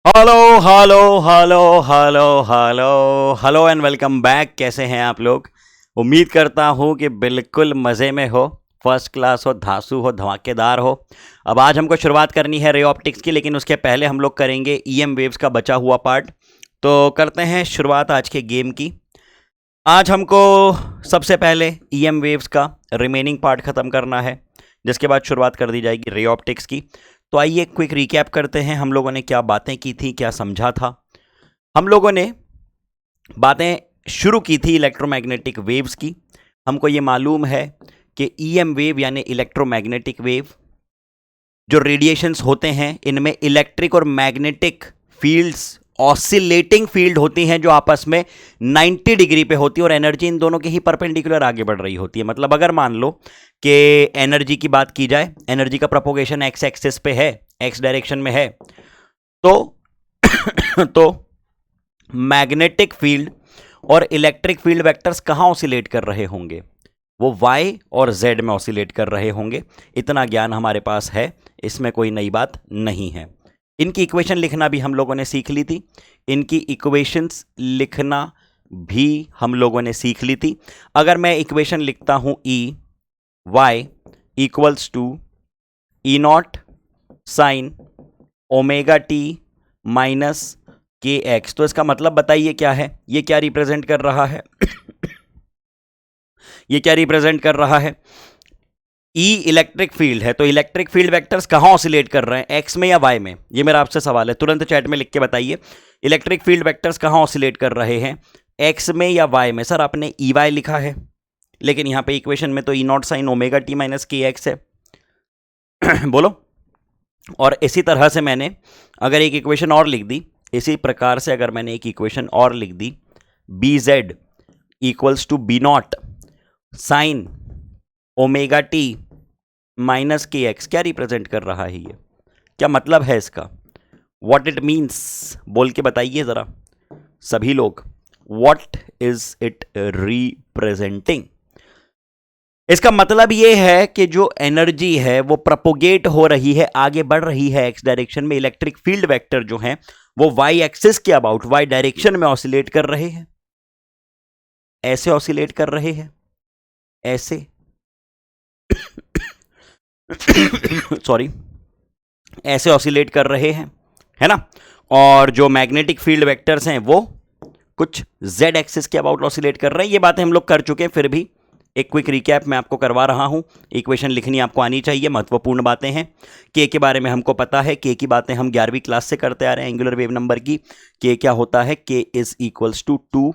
Hello hello hello hello hello hello and welcome back. कैसे हैं आप लोग? उम्मीद करता हूँ कि बिल्कुल मज़े में हो, फर्स्ट क्लास हो, धांसू हो, धमाकेदार हो। अब आज हमको शुरुआत करनी है रे ऑप्टिक्स की, लेकिन उसके पहले हम लोग करेंगे ईएम वेव्स का बचा हुआ पार्ट। तो करते हैं शुरुआत आज के गेम की। आज हमको सबसे पहले ईएम वेव्स का रिमेनिंग पार्ट ख़त्म करना है, जिसके बाद शुरुआत कर दी जाएगी रे ऑप्टिक्स की। तो आइए क्विक रिकैप करते हैं, हम लोगों ने क्या बातें की थी, क्या समझा था। हम लोगों ने बातें शुरू की थी इलेक्ट्रोमैग्नेटिक वेव्स की। हमको ये मालूम है कि ईएम वेव यानी इलेक्ट्रोमैग्नेटिक वेव, जो रेडिएशंस होते हैं, इनमें इलेक्ट्रिक और मैग्नेटिक फील्ड्स ऑसिलेटिंग फील्ड होती हैं जो आपस में 90 डिग्री पे होती है, और एनर्जी इन दोनों के ही परपेंडिकुलर आगे बढ़ रही होती है। मतलब अगर मान लो कि एनर्जी की बात की जाए, एनर्जी का प्रोपोगेशन एक्स एक्सिस पे है, एक्स डायरेक्शन में है, तो तो मैग्नेटिक फील्ड और इलेक्ट्रिक फील्ड वेक्टर्स कहां ऑसिलेट कर रहे होंगे? वो y और z में ऑसिलेट कर रहे होंगे। इतना ज्ञान हमारे पास है, इसमें कोई नई बात नहीं है। इनकी इक्वेशन लिखना भी हम लोगों ने सीख ली थी। इनकी इक्वेशंस लिखना भी हम लोगों ने सीख ली थी। अगर मैं इक्वेशन लिखता हूं E y equals to E naught sine omega T minus के एक्स, तो इसका मतलब बताइए क्या है? ये क्या रिप्रेजेंट कर रहा है? ये क्या रिप्रेजेंट कर रहा है? ई इलेक्ट्रिक फील्ड है, तो इलेक्ट्रिक फील्ड वेक्टर्स कहां ऑसिलेट कर रहे हैं, एक्स में या वाई में? ये मेरा आपसे सवाल है, तुरंत चैट में लिख के बताइए। इलेक्ट्रिक फील्ड वेक्टर्स कहां ऑसिलेट कर रहे हैं, एक्स में या वाई में? सर आपने ई वाई लिखा है, लेकिन यहां पे इक्वेशन में तो E naught sine omega T minus के एक्स है। बोलो। और इसी तरह से मैंने अगर एक इक्वेशन और लिख दी, इसी प्रकार से अगर मैंने एक इक्वेशन और लिख दी, B Z equals to B naught sine omega T minus के एक्स, क्या रिप्रेजेंट कर रहा है ये? क्या मतलब है इसका? वॉट इट मीन्स बोल के बताइए जरा सभी लोग। What is it representing? इसका मतलब ये है कि जो एनर्जी है वो प्रोपोगेट हो रही है, आगे बढ़ रही है एक्स डायरेक्शन में। इलेक्ट्रिक फील्ड वेक्टर जो हैं वो वाई एक्सिस के अबाउट, वाई डायरेक्शन में ऑसिलेट कर रहे हैं। ऐसे ऑसिलेट कर रहे हैं, ऐसे सॉरी, ऐसे ऑसिलेट कर रहे हैं, है ना। और जो मैग्नेटिक फील्ड वेक्टर्स हैं वो कुछ जेड एक्सिस के अबाउट ऑसिलेट कर रहे हैं। ये बातें हम लोग कर चुके हैं, फिर भी एक क्विक रिकैप मैं आपको करवा रहा हूं। इक्वेशन लिखनी आपको आनी चाहिए, महत्वपूर्ण बातें हैं। के बारे में हमको पता है, के की बातें हम 11वीं क्लास से करते आ रहे हैं, एंगुलर वेव नंबर की। के क्या होता है? K is equals to 2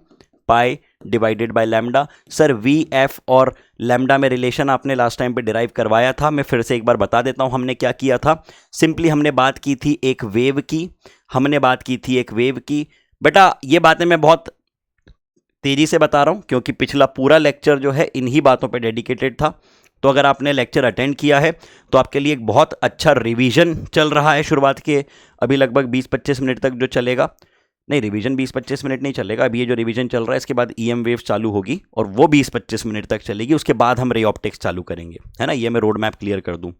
pi divided by lambda. Sir v f और लैम्डा में रिलेशन आपने लास्ट टाइम पे डिराइव करवाया था, मैं फिर से एक बार बता देता हूं हमने क्या किया था। सिंपली हमने बात की थी एक वेव की, बेटा ये बातें मैं बहुत तेजी से बता रहा हूं क्योंकि पिछला पूरा लेक्चर जो है इन्हीं बातों पे डेडिकेटेड था। तो अगर आपने लेक्चर अटेंड किया है तो आपके लिए एक बहुत अच्छा रिवीजन चल रहा है शुरुआत के अभी लगभग 20-25 मिनट तक जो चलेगा। नहीं, रिवीजन 20-25 मिनट नहीं चलेगा, अभी ये जो रिवीजन चल रहा है इसके बाद ईएम वेव चालू होगी और वो 20-25 मिनट तक चलेगी। उसके बाद हम रे ऑप्टिक्स चालू करेंगे, है ना। ये मैं रोड मैप क्लियर कर दूं।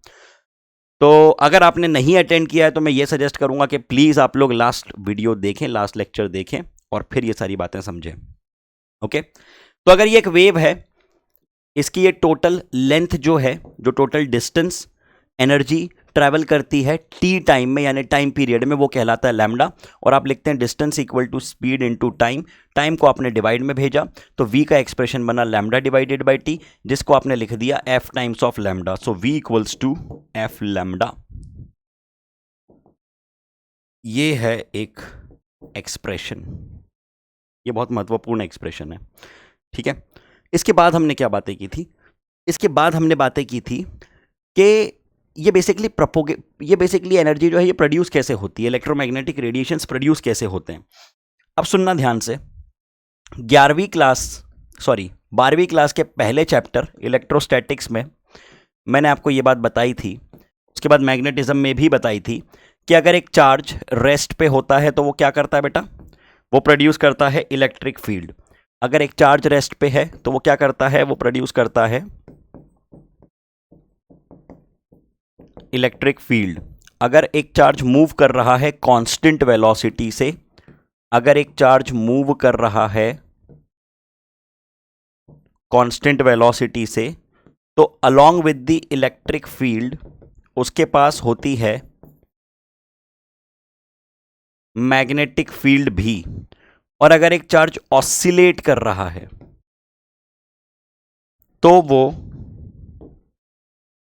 तो अगर आपने नहीं अटेंड किया है तो मैं ये सजेस्ट करूंगा कि प्लीज़ आप लोग लास्ट वीडियो देखें, लास्ट लेक्चर देखें और फिर ये सारी बातें समझें। ओके, तो अगर ये एक वेव है, इसकी ये टोटल लेंथ जो है, जो टोटल डिस्टेंस एनर्जी ट्रैवल करती है टी टाइम में यानी टाइम पीरियड में, वो कहलाता है लैम्डा। और आप लिखते हैं distance equal to speed into time. Time को आपने डिवाइड में भेजा तो v का एक्सप्रेशन बना लैम्डा डिवाइडेड बाय टी, जिसको आपने लिख दिया f times of lambda. So v equals to f lambda. ये है एक एक्सप्रेशन, ये बहुत महत्वपूर्ण एक्सप्रेशन है, ठीक है। इसके बाद हमने क्या बातें की थी? इसके बाद हमने बातें की थी कि ये बेसिकली एनर्जी जो है ये प्रोड्यूस कैसे होती है, इलेक्ट्रोमैग्नेटिक रेडिएशंस प्रोड्यूस कैसे होते हैं। अब सुनना ध्यान से, 12वीं क्लास के पहले चैप्टर इलेक्ट्रोस्टैटिक्स में मैंने आपको ये बात बताई थी, उसके बाद मैग्नेटिज्म में भी बताई थी कि अगर एक चार्ज रेस्ट पे होता है तो वो क्या करता है बेटा? वो प्रोड्यूस करता है इलेक्ट्रिक फील्ड। अगर एक चार्ज रेस्ट पे है तो वो क्या करता है? वो प्रोड्यूस करता है इलेक्ट्रिक फील्ड। अगर एक चार्ज मूव कर रहा है कांस्टेंट वेलोसिटी से, अगर एक चार्ज मूव कर रहा है कांस्टेंट वेलोसिटी से, तो along with the electric field उसके पास होती है मैग्नेटिक फील्ड भी। और अगर एक चार्ज ऑसिलेट कर रहा है तो वो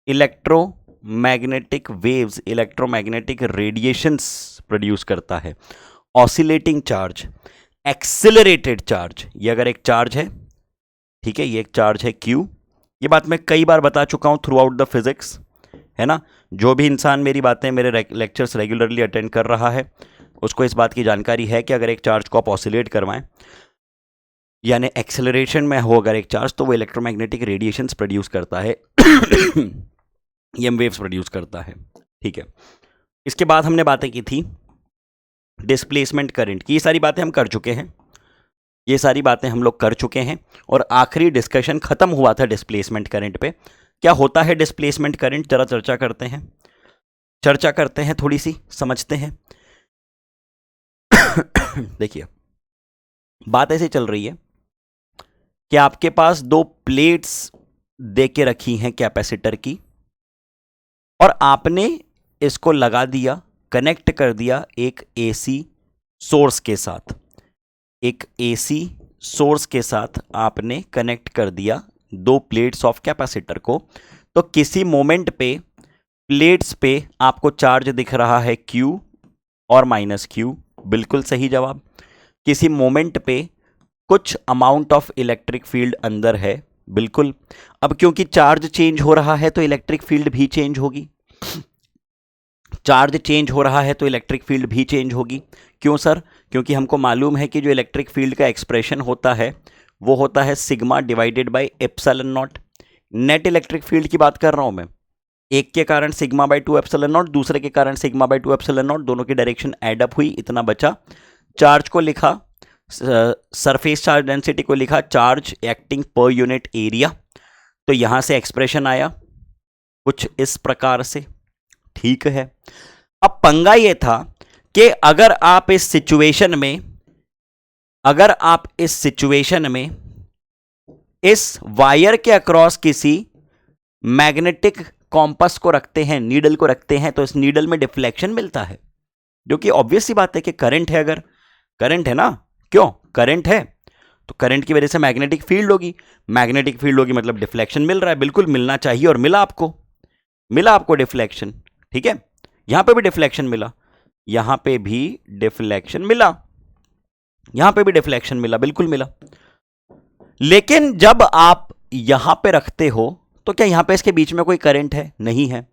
electromagnetic waves, electromagnetic radiations produce करता है। ऑसिलेटिंग चार्ज, एक्सिलरेटेड चार्ज, ये अगर एक चार्ज है, ठीक है, ये एक चार्ज है Q। ये बात मैं कई बार बता चुका हूं थ्रू आउट द फिजिक्स, है ना। जो भी इंसान मेरी बातें, मेरे लेक्चर्स रेगुलरली अटेंड कर रहा है, उसको इस बात की जानकारी है कि अगर एक चार्ज को आप ऑसिलेट करवाएं, यानी एक्सेलरेशन में हो अगर एक चार्ज, तो वो इलेक्ट्रोमैग्नेटिक रेडिएशंस प्रोड्यूस करता है, एम वेव्स प्रोड्यूस करता है, ठीक है। इसके बाद हमने बातें की थी डिस्प्लेसमेंट करंट की। ये सारी बातें हम कर चुके हैं, ये सारी बातें हम लोग कर चुके हैं। और आखिरी डिस्कशन खत्म हुआ था डिस्प्लेसमेंट करंट पे। क्या होता है डिस्प्लेसमेंट करंट, जरा चर्चा करते हैं, थोड़ी सी समझते हैं। देखिए, बात ऐसे चल रही है कि आपके पास दो प्लेट्स दे के रखी हैं कैपेसिटर की, और आपने इसको लगा दिया, कनेक्ट कर दिया एक एसी सोर्स के साथ। एक एसी सोर्स के साथ आपने कनेक्ट कर दिया दो प्लेट्स ऑफ कैपेसिटर को। तो किसी मोमेंट पे प्लेट्स पे आपको चार्ज दिख रहा है Q और -Q, बिल्कुल सही जवाब। किसी मोमेंट पे कुछ अमाउंट ऑफ इलेक्ट्रिक फील्ड अंदर है, बिल्कुल। अब क्योंकि चार्ज चेंज हो रहा है तो इलेक्ट्रिक फील्ड भी चेंज होगी, चार्ज चेंज हो रहा है तो इलेक्ट्रिक फील्ड भी चेंज होगी। क्यों सर? क्योंकि हमको मालूम है कि जो इलेक्ट्रिक फील्ड का एक्सप्रेशन होता है वो होता है sigma divided by epsilon not. Net electric field की बात कर रहा हूं मैं। एक के कारण सिग्मा बाय 2 एप्सिलॉन नॉट, दूसरे के कारण सिग्मा बाय 2 एप्सिलॉन नॉट, दोनों की डायरेक्शन एड अप हुई, इतना बचा। चार्ज को लिखा, सरफेस चार्ज डेंसिटी को लिखा charge acting per unit area. तो यहां से एक्सप्रेशन आया कुछ इस प्रकार से, ठीक है। अब पंगा ये था कि अगर आप इस सिचुएशन में इस वायर के अक्रॉस किसी मैग्नेटिक कॉम्पस को रखते हैं, नीडल को रखते हैं, तो इस नीडल में डिफ्लेक्शन मिलता है, जो कि ऑब्वियस सी बात है कि करंट है, अगर करंट है ना, क्यों करंट है तो करंट की वजह से मैग्नेटिक फील्ड होगी, मैग्नेटिक फील्ड होगी मतलब डिफ्लेक्शन मिल रहा है, बिल्कुल मिलना चाहिए, और मिला आपको डिफ्लेक्शन, ठीक है। यहां पे भी डिफ्लेक्शन मिला, यहां पे भी डिफ्लेक्शन मिला, यहां पे भी डिफ्लेक्शन मिला, बिल्कुल मिला। लेकिन जब आप यहां पे रखते हो तो क्या यहां पे इसके बीच में कोई करंट है? नहीं है।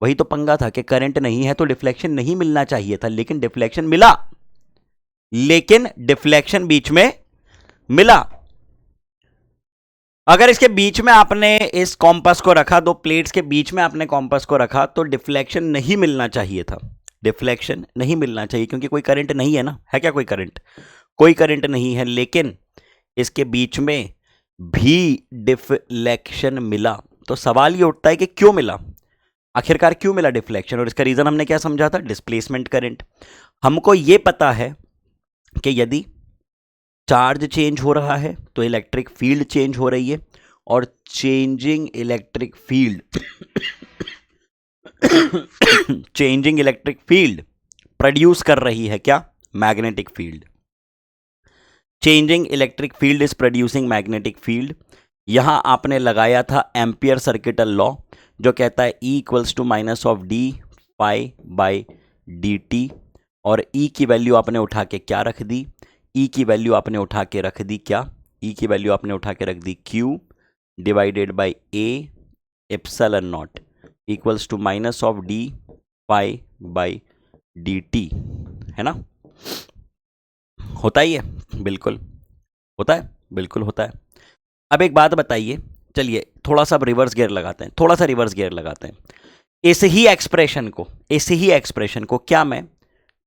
वही तो पंगा था कि करंट नहीं है तो डिफ्लेक्शन नहीं मिलना चाहिए था, लेकिन डिफ्लेक्शन मिला, लेकिन डिफ्लेक्शन बीच में मिला। अगर इसके बीच में आपने इस कॉम्पस को रखा, दो प्लेट्स के बीच में आपने कॉम्पस को रखा, तो डिफ्लेक्शन नहीं मिलना चाहिए था, डिफ्लेक्शन नहीं मिलना चाहिए, क्योंकि कोई करंट नहीं है ना, है क्या कोई करंट? कोई करंट नहीं है, लेकिन इसके बीच में भी डिफ्लेक्शन मिला। तो सवाल ये उठता है कि क्यों मिला, आखिरकार क्यों मिला डिफ्लेक्शन? और इसका रीजन हमने क्या समझा था? Displacement current. हमको ये पता है कि यदि चार्ज चेंज हो रहा है तो इलेक्ट्रिक फील्ड चेंज हो रही है, और चेंजिंग इलेक्ट्रिक फील्ड प्रोड्यूस कर रही है क्या? Magnetic field. Changing electric field is producing magnetic field. यहां आपने लगाया था एम्पियर सर्किटल लॉ, जो कहता है E equals to minus of d pi by D t, और E की वैल्यू आपने उठा के क्या रख दी? E की वैल्यू आपने उठा के रख दी क्या? E की वैल्यू आपने उठा के रख दी Q divided by A epsilon naught equals to minus of d pi by D t, है ना? होता ही है, बिल्कुल होता है, बिल्कुल होता है। अब एक बात बताइए, चलिए थोड़ा सा रिवर्स गियर लगाते हैं, इस ही एक्सप्रेशन को क्या मैं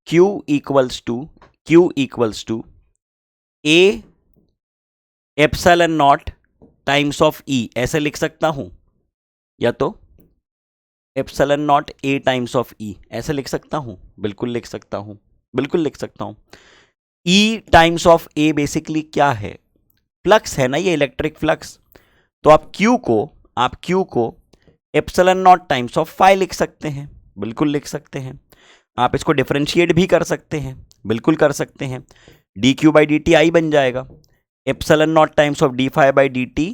Q equals to A epsilon naught times of E ऐसे लिख सकता हूं, या तो epsilon naught A times of E, ऐसे लिख सकता हूं? बिल्कुल लिख सकता हूं, बिल्कुल लिख सकता हूं। ई टाइम्स ऑफ ए बेसिकली क्या है? फ्लक्स है ना, ये इलेक्ट्रिक फ्लक्स। तो आप क्यू को epsilon naught times of phi लिख सकते हैं, बिल्कुल लिख सकते हैं। आप इसको डिफरेंशिएट भी कर सकते हैं, बिल्कुल कर सकते हैं। D q by D t I बन जाएगा, epsilon naught times of D phi by D t,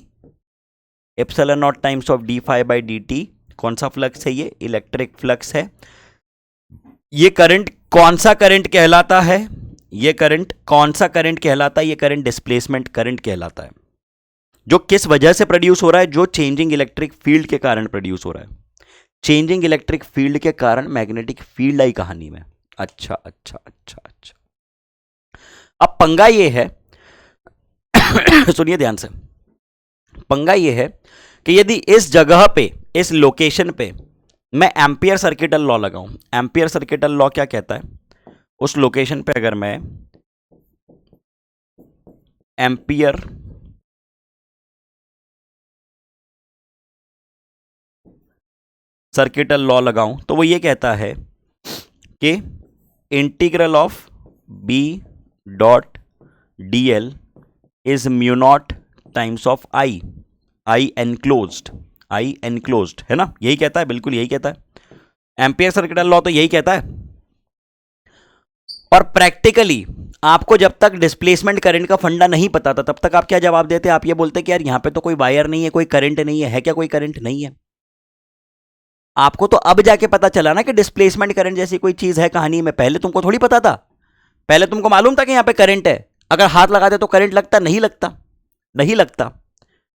epsilon naught times of D phi by D t. कौन सा फ्लक्स है ये? इलेक्ट्रिक फ्लक्स है। ये करंट कौन सा करंट कहलाता है? ये करंट कौन सा करंट कहलाता है? ये करंट डिस्प्लेसमेंट करंट कहलाता है, जो किस वजह से प्रोड्यूस हो रहा है? जो चेंजिंग इलेक्ट्रिक फील्ड के कारण प्रोड्यूस हो रहा है। चेंजिंग इलेक्ट्रिक फील्ड के कारण मैग्नेटिक फील्ड आई कहानी में। अच्छा अच्छा अच्छा अच्छा। अब पंगा ये है सुनिए ध्यान से, पंगा ये है कि यदि इस जगह पे, इस लोकेशन पे मैं एम्पियर सर्किटल लॉ लगाऊं, एम्पियर सर्किटल लॉ क्या कहता है? उस लोकेशन पे अगर मैं एम्पियर सर्किटल लॉ लगाऊं तो वो ये कहता है कि integral of B dot D l is mu naught times of I, I enclosed है ना, यही कहता है, बिल्कुल यही कहता है। एम्पियर सर्किटल लॉ तो यही कहता है। और प्रैक्टिकली आपको जब तक डिस्प्लेसमेंट करंट का फंडा नहीं पता था तब तक आप क्या जवाब देते? आप ये बोलते कि यार यहां पे तो कोई वायर नहीं है, कोई करंट नहीं है क्या कोई करंट नहीं है? आपको तो अब जाके पता चला ना कि डिस्प्लेसमेंट करंट जैसी कोई चीज है कहानी में, पहले तुमको थोड़ी पता था। पहले तुमको मालूम था कि यहां पे करंट है, अगर हाथ लगाते तो करंट लगता? नहीं लगता, नहीं लगता।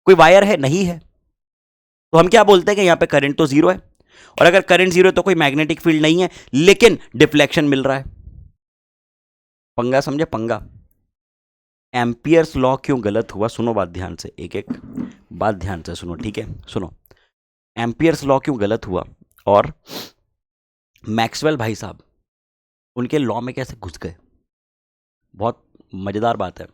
कोई वायर है? नहीं है। तो हम क्या बोलते हैं कि यहां पे करंट तो जीरो है, और अगर करंट जीरो है तो कोई मैग्नेटिक फील्ड नहीं है, लेकिन डिफ्लेक्शन मिल रहा है। पंगा समझे? पंगा। एम्पियर्स लॉ क्यों गलत हुआ? सुनो बात ध्यान से, एक एक बात ध्यान से सुनो, ठीक है? सुनो, एम्पियर्स लॉ क्यों गलत हुआ और मैक्सवेल भाई साहब उनके लॉ में कैसे घुस गए? बहुत मजेदार बात है।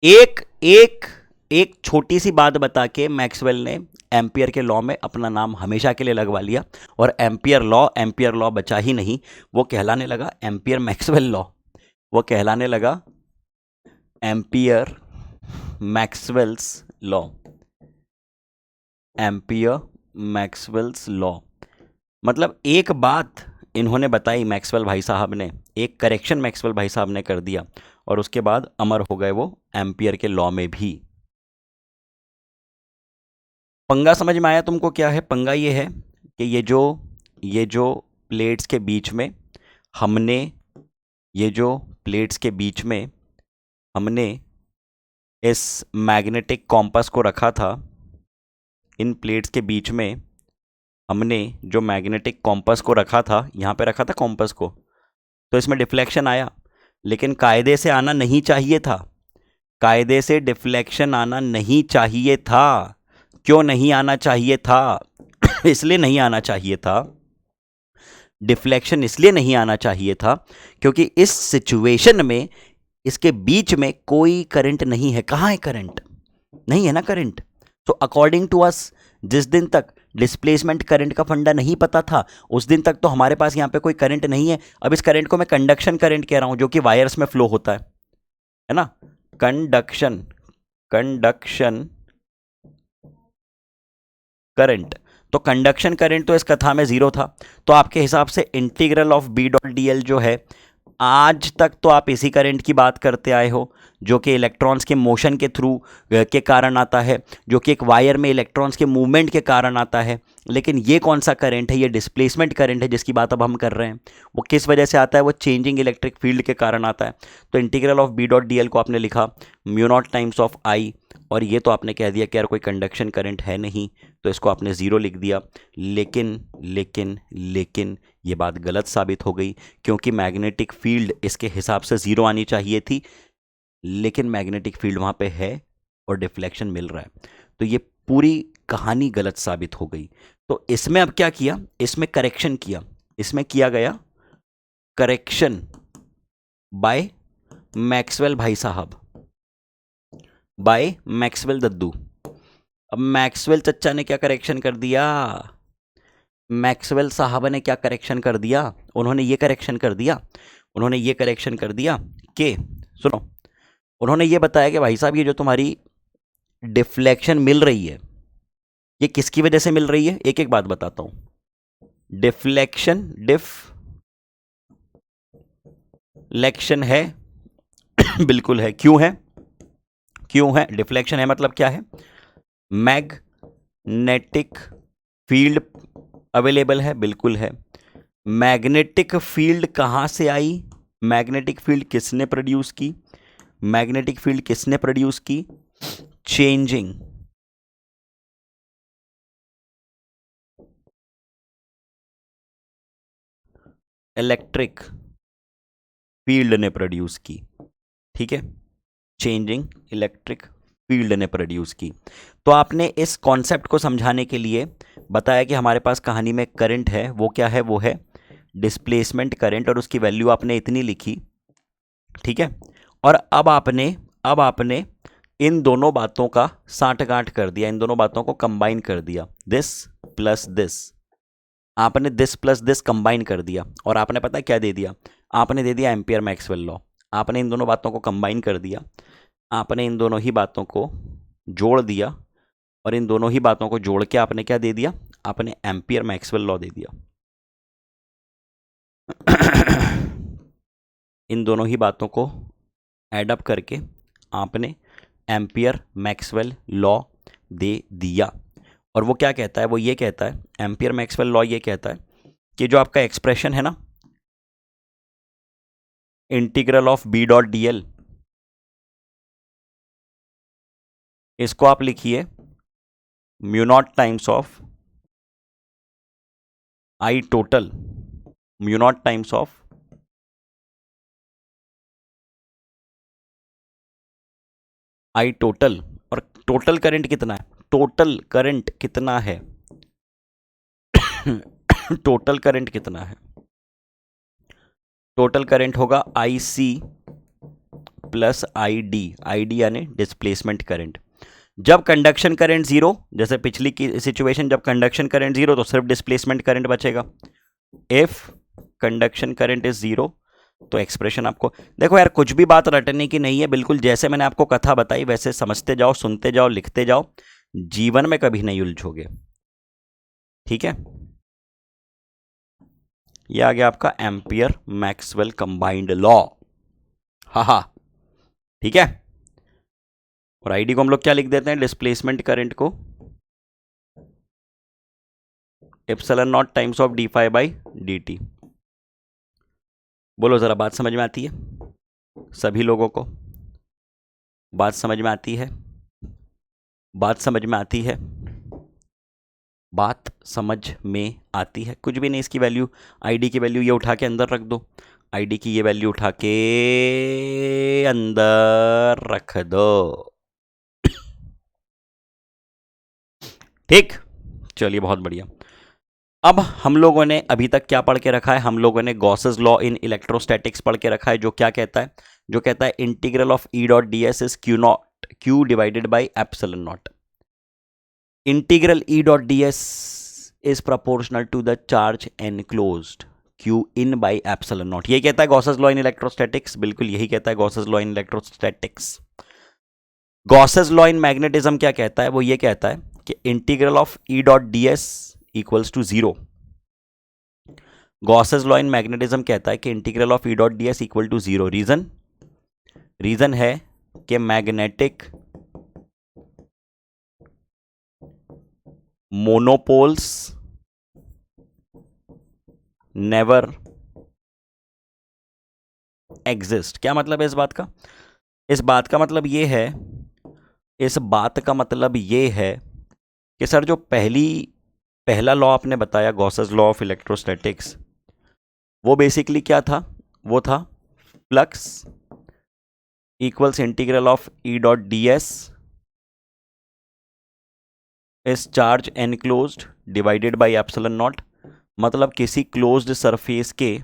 एक एक एक छोटी सी बात बता के मैक्सवेल ने एम्पियर के लॉ में अपना नाम हमेशा के लिए लगवा लिया, और एम्पियर लॉ बचा ही नहीं, वो कहलाने लगा एम्पियर मैक्सवेल लॉ। वो कहलाने लगा ampere Maxwell's law, ampere Maxwell's law. मतलब एक बात इन्होंने बताई मैक्सवेल भाई साहब ने, एक करेक्शन मैक्सवेल भाई साहब ने कर दिया, और उसके बाद अमर हो गए वो एम्पियर के लॉ में भी। पंगा समझ में आया तुमको? क्या है पंगा? ये है कि ये जो प्लेट्स के बीच में हमने ये जो प्लेट्स के बीच में हमने इस मैग्नेटिक कॉम्पास को रखा था, इन प्लेट्स के बीच में हमने जो मैग्नेटिक कॉम्पास को रखा था, यहाँ पे रखा था कॉम्पास को, तो इसमें डिफ्लेक्शन आया, लेकिन कायदे से आना नहीं चाहिए था। कायदे से डिफ्लेक्शन आना नहीं चाहिए था। क्यों नहीं आना चाहिए था? इसलिए नहीं आना चाहिए था, डिफ्लेक्शन इसलिए नहीं आना चाहिए था क्योंकि इस सिचुएशन में इसके बीच में कोई करंट नहीं है। कहाँ है करंट? नहीं है ना करंट। तो अकॉर्डिंग टू अस, जिस दिन तक डिस्प्लेसमेंट करंट का फंडा नहीं पता था उस दिन तक तो हमारे पास यहाँ पे कोई करंट नहीं है। अब इस करंट को मैं कंडक्शन करंट कह रहा हूँ, जो कि वायर्स में फ्लो होता है ना, कंडक्शन करंट। तो कंडक्शन करंट तो इस कथा में जीरो था। तो आपके हिसाब से integral of B dot D l जो है, आज तक तो आप इसी करंट की बात करते आए हो, जो कि इलेक्ट्रॉन्स के मोशन के थ्रू के कारण आता है, जो कि एक वायर में इलेक्ट्रॉन्स के मूवमेंट के कारण आता है। लेकिन ये कौन सा करंट है? ये डिस्प्लेसमेंट करंट है जिसकी बात अब हम कर रहे हैं। वो किस वजह से आता है? वो चेंजिंग इलेक्ट्रिक फील्ड के कारण आता है। तो integral of B dot D l को आपने लिखा mu naught times of I, और ये तो आपने कह दिया कि यार कोई कंडक्शन करंट है नहीं, तो इसको आपने ज़ीरो लिख दिया। लेकिन लेकिन लेकिन ये बात गलत साबित हो गई, क्योंकि मैग्नेटिक फील्ड इसके हिसाब से ज़ीरो आनी चाहिए थी, लेकिन मैग्नेटिक फील्ड वहाँ पे है और डिफ्लेक्शन मिल रहा है। तो ये पूरी कहानी गलत साबित हो गई। तो इसमें अब क्या किया? इसमें करेक्शन किया। इसमें किया गया करेक्शन बाय मैक्सवेल भाई साहब, बाय मैक्सवेल दद्दू। अब मैक्सवेल चच्चा ने क्या करेक्शन कर दिया? मैक्सवेल साहब ने क्या करेक्शन कर दिया, उन्होंने ये करेक्शन कर दिया, उन्होंने ये करेक्शन कर दिया कि सुनो, उन्होंने ये बताया कि भाई साहब ये जो तुम्हारी डिफ्लेक्शन मिल रही है ये किसकी वजह से मिल रही है, एक एक बात बताता हूं। डिफ्लेक्शन है बिल्कुल है। क्यों है? क्यों है? डिफ्लेक्शन है मतलब क्या है? मैग्नेटिक फील्ड अवेलेबल है, बिल्कुल है। मैग्नेटिक फील्ड कहां से आई? मैग्नेटिक फील्ड किसने प्रोड्यूस की? मैग्नेटिक फील्ड किसने प्रोड्यूस की? चेंजिंग इलेक्ट्रिक फील्ड ने प्रोड्यूस की। ठीक है, चेंजिंग इलेक्ट्रिक फील्ड ने प्रोड्यूस की। तो आपने इस कॉन्सेप्ट को समझाने के लिए बताया कि हमारे पास कहानी में करंट है, वो क्या है? वो है डिस्प्लेसमेंट करंट, और उसकी वैल्यू आपने इतनी लिखी। ठीक है, और अब आपने इन दोनों बातों का साठगांठ कर दिया, इन दोनों बातों को कंबाइन कर दिया। दिस प्लस दिस, आपने दिस प्लस दिस कंबाइन कर दिया, और आपने पता क्या दे दिया? आपने दे दिया एम्पियर मैक्सवेल लॉ। आपने इन दोनों बातों को कंबाइन कर दिया, आपने इन दोनों ही बातों को जोड़ दिया, और इन दोनों ही बातों को जोड़ के आपने क्या दे दिया? आपने एम्पियर मैक्सवेल लॉ दे दिया। इन दोनों ही बातों को एडअप करके आपने एम्पियर मैक्सवेल लॉ दे दिया। और वो क्या कहता है? वो ये कहता है, एम्पियर मैक्सवेल लॉ ये कहता है कि जो आपका एक्सप्रेशन है ना, integral of B dot D l, इसको आप लिखिए mu naught times of I total, mu naught times of I total. और टोटल करंट कितना है? टोटल करंट कितना है? टोटल करंट कितना है? टोटल करंट होगा I C plus I D, I D यानी डिस्प्लेसमेंट करंट। जब कंडक्शन करंट जीरो, जैसे पिछली की सिचुएशन, जब कंडक्शन करंट जीरो तो सिर्फ डिस्प्लेसमेंट करंट बचेगा। If conduction current is zero, तो एक्सप्रेशन आपको देखो यार, कुछ भी बात रटने की नहीं है, बिल्कुल जैसे मैंने आपको कथा बताई वैसे समझते जाओ, सुनते जाओ, लिखते जाओ, जीवन में कभी नहीं उलझोगे। ठीक है, ये आ गया आपका एम्पियर मैक्सवेल कंबाइंड लॉ। हा, ठीक है। और आईडी को हम लोग क्या लिख देते हैं? डिस्प्लेसमेंट करंट को epsilon naught times of D phi by D t. बोलो जरा, बात समझ में आती है? सभी लोगों को बात समझ में आती है? बात समझ में आती है? बात समझ में आती है? कुछ भी नहीं, इसकी वैल्यू, आईडी की वैल्यू ये उठा के अंदर रख दो, आईडी की ये वैल्यू उठा के अंदर रख दो। ठीक, चलिए बहुत बढ़िया। अब हम लोगों ने अभी तक क्या पढ़ के रखा है? हम लोगों ने गॉसेस लॉ इन इलेक्ट्रोस्टैटिक्स पढ़ के रखा है, जो क्या कहता है? जो कहता है integral of E dot D s is q naught, q divided by epsilon naught. Integral E dot D s is proportional to the charge enclosed q in by epsilon naught. ये कहता है गॉसेस लॉ इन इलेक्ट्रोस्टैटिक्स, बिल्कुल यही कहता है Gauss's law in electrostatics. Gauss's law in magnetism क्या कहता है? वो ये कहता है कि integral of E dot D S equals to zero. Gauss's law in magnetism कहता है कि integral of E dot D S equal to zero. Reason है कि मैग्नेटिक मोनोपोल्स नेवर एग्जिस्ट। क्या मतलब है इस बात का? इस बात का मतलब ये है, इस बात का मतलब ये है कि सर जो पहला लॉ आपने बताया, गॉसेस लॉ ऑफ इलेक्ट्रोस्टैटिक्स, वो बेसिकली क्या था? वो था flux equals integral of E dot D S is charge enclosed divided by epsilon naught. मतलब किसी क्लोज्ड सरफेस के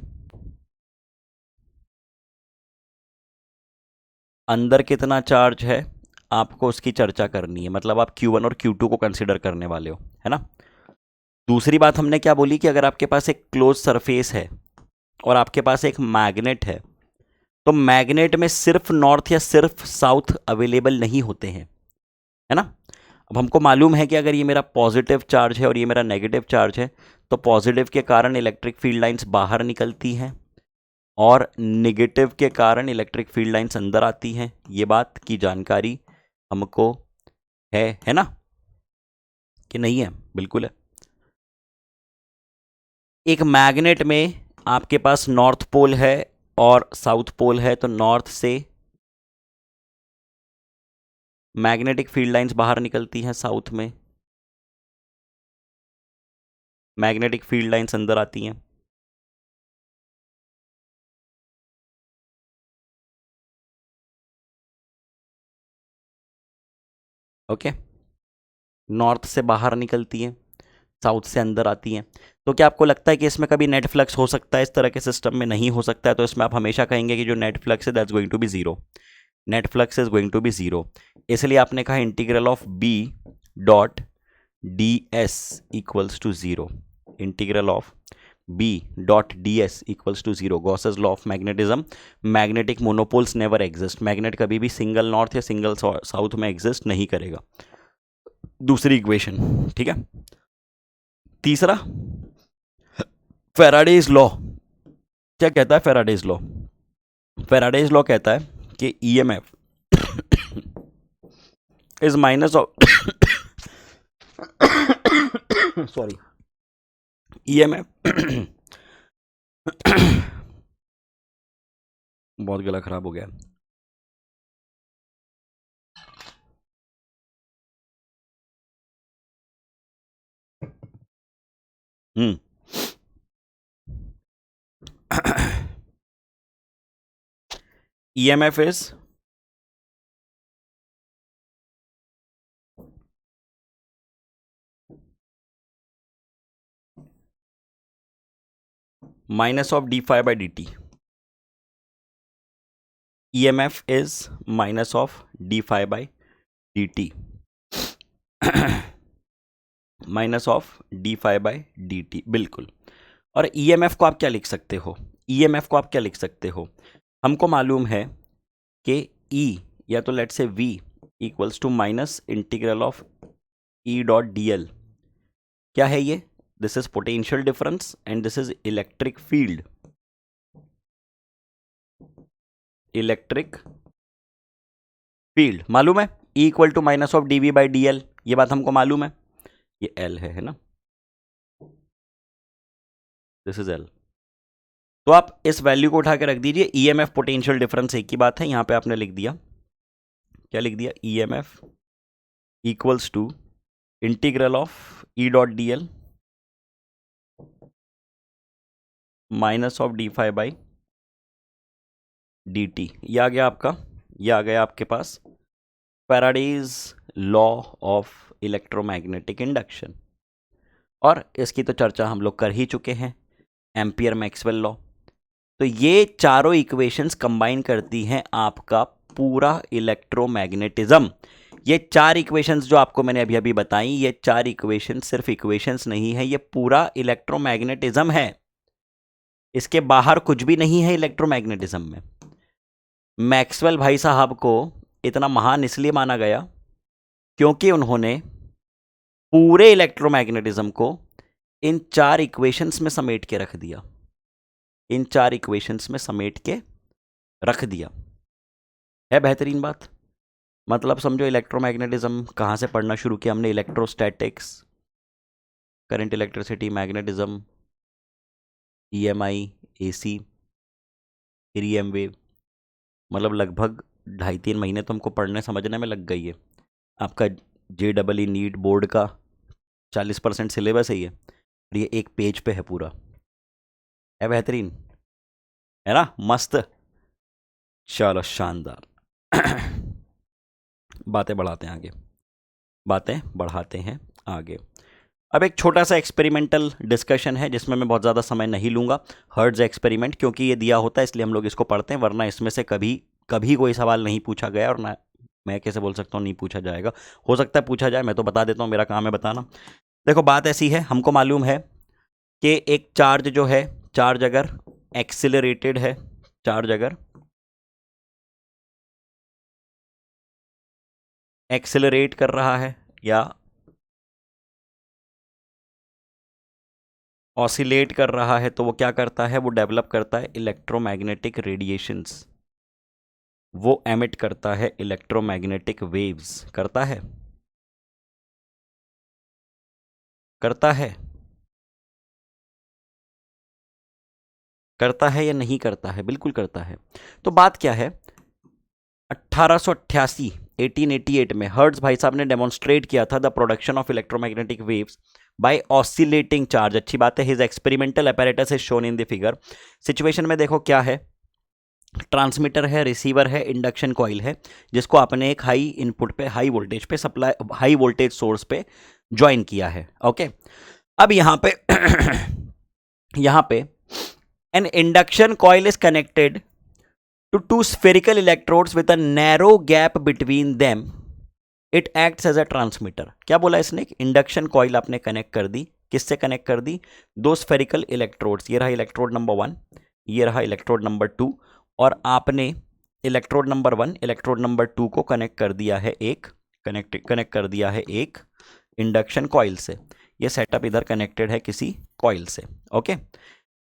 अंदर कितना चार्ज है आपको उसकी चर्चा करनी है, मतलब आप Q1 और Q2 को कंसिडर करने वाले हो, है ना? दूसरी बात हमने क्या बोली कि अगर आपके पास एक क्लोज सरफेस है और आपके पास एक मैग्नेट है, तो मैग्नेट में सिर्फ नॉर्थ या सिर्फ साउथ अवेलेबल नहीं होते हैं, है ना। अब हमको मालूम है कि अगर ये मेरा पॉजिटिव चार्ज है और ये मेरा नेगेटिव चार्ज है, तो पॉजिटिव के कारण इलेक्ट्रिक फील्ड लाइंस बाहर निकलती हैं और नेगेटिव के कारण इलेक्ट्रिक फील्ड लाइंस अंदर आती हैं। ये बात की जानकारी हमको है ना, कि नहीं है? बिल्कुल है। एक मैग्नेट में आपके पास नॉर्थ पोल है और साउथ पोल है, तो नॉर्थ से मैग्नेटिक फील्ड लाइंस बाहर निकलती हैं, साउथ में मैग्नेटिक फील्ड लाइंस अंदर आती हैं। ओके, नॉर्थ से बाहर निकलती हैं, साउथ से अंदर आती हैं। तो क्या आपको लगता है कि इसमें कभी नेट फ्लक्स हो सकता है? इस तरह के सिस्टम में नहीं हो सकता है। तो इसमें आप हमेशा कहेंगे कि जो नेट फ्लक्स है that's going to be zero, net flux is going to be zero. इसलिए आपने कहा integral of B dot D S equals to zero, integral of B dot D S equals to zero. Gauss's law of magnetism, magnetic monopoles never exist, magnet कभी भी single north या single south में exist नहीं करेगा। दूसरी equation, ठीक है। तीसरा, फैराडेज लॉ क्या कहता है? फैराडेज लॉ, फैराडेज लॉ कहता है कि EMF is minus of sorry, EMF बहुत गला खराब हो गया। EMF is minus of d phi by dt. EMF is minus of d phi by dt. Minus of D phi by D T, बिल्कुल। और ईएमएफ को आप क्या लिख सकते हो? ईएमएफ को आप क्या लिख सकते हो? हमको मालूम है कि ई या तो let say V equals to minus integral of E dot D L. क्या है ये? This is potential difference and this is electric field, electric field मालूम है। E equal to minus of D V by D L, ये बात हमको मालूम है। ये एल है ना, दिस इज एल। तो आप इस वैल्यू को उठा के रख दीजिए। ईएमएफ पोटेंशियल डिफरेंस एक ही बात है, यहां पे आपने लिख दिया, क्या लिख दिया? EMF equals to integral of E dot D L minus of D phi by D T. यह आ गया आपका, यह आ गया आपके पास Faraday's law of electromagnetic induction. और इसकी तो चर्चा हम लोग कर ही चुके हैं, एम्पियर मैक्सवेल लॉ। तो ये चारों इक्वेशंस कंबाइन करती हैं आपका पूरा इलेक्ट्रोमैग्नेटिज्म। ये चार इक्वेशंस जो आपको मैंने अभी अभी बताई, ये चार इक्वेशंस सिर्फ इक्वेशंस नहीं है, ये पूरा इलेक्ट्रोमैग्नेटिज्म है। इसके बाहर कुछ भी नहीं है इलेक्ट्रोमैग्नेटिज्म में। मैक्सवेल भाई साहब को इतना महान इसलिए माना गया क्योंकि उन्होंने पूरे इलेक्ट्रोमैग्नेटिज्म को इन चार इक्वेशंस में समेट के रख दिया, इन चार इक्वेशंस में समेट के रख दिया। है बेहतरीन बात। मतलब समझो इलेक्ट्रोमैग्नेटिज्म कहाँ से पढ़ना शुरू किया हमने? Electrostatics, current, electricity, magnetism, EMI, AC, फिर ईएम वेव। मतलब लगभग 2.5-3 महीने तो हमको पढ़ने समझने में लग गई है। आपका JEE नीट बोर्ड का 40% सिलेबस है ये, और ये एक पेज पे है पूरा। है बेहतरीन, है ना? मस्त, चलो शानदार। बातें बढ़ाते हैं आगे, बातें बढ़ाते हैं आगे। अब एक छोटा सा एक्सपेरिमेंटल डिस्कशन है जिसमें मैं बहुत ज़्यादा समय नहीं लूँगा। हर्ट्ज एक्सपेरिमेंट, क्योंकि ये दिया होता है इसलिए हम लोग इसको पढ़ते हैं, वरना इसमें से कभी कभी कोई सवाल नहीं पूछा गया, और ना मैं कैसे बोल सकता हूँ नहीं पूछा जाएगा। हो सकता है पूछा जाए, मैं तो बता देता हूँ, मेरा काम है बताना। देखो बात ऐसी है, हमको मालूम है कि एक चार्ज जो है, चार्ज अगर एक्सिलरेटेड है, चार्ज अगर एक्सिलरेट कर रहा है या ऑसिलेट कर रहा है, तो वो क्या करता है, वो डेवलप करता है इलेक्ट्रोमैग्नेटिक रेडिएशंस, वो एमिट करता है इलेक्ट्रोमैग्नेटिक वेव्स, करता है, करता है, करता है या नहीं करता है? बिल्कुल करता है। तो बात क्या है, 1888 1888 में हर्ट्ज भाई साहब ने डेमोन्स्ट्रेट किया था the production of electromagnetic waves by oscillating charge. अच्छी बात है, his experimental apparatus is shown in the figure. Situation में देखो क्या है, ट्रांसमीटर है, रिसीवर है, इंडक्शन कॉइल है, जिसको आपने एक हाई इनपुट पे, हाई वोल्टेज पे सप्लाई, हाई वोल्टेज सोर्स पे ज्वाइन किया है। ओके, अब यहां पे यहां पे N induction coil is connected to two spherical electrodes with a narrow gap between them. It acts as a transmitter. क्या बोला इसने, इंडक्शन कॉइल आपने कनेक्ट कर दी, किससे कनेक्ट कर दी, दो स्फेरिकल इलेक्ट्रोड्स, ये रहा इलेक्ट्रोड नंबर 1, ये रहा इलेक्ट्रोड नंबर 2, और आपने इलेक्ट्रोड नंबर 1 इलेक्ट्रोड नंबर 2 को कनेक्ट कर दिया है एक कनेक्ट कर दिया है एक इंडक्शन कॉइल से। ये सेटअप इधर कनेक्टेड है किसी कॉइल से। ओके,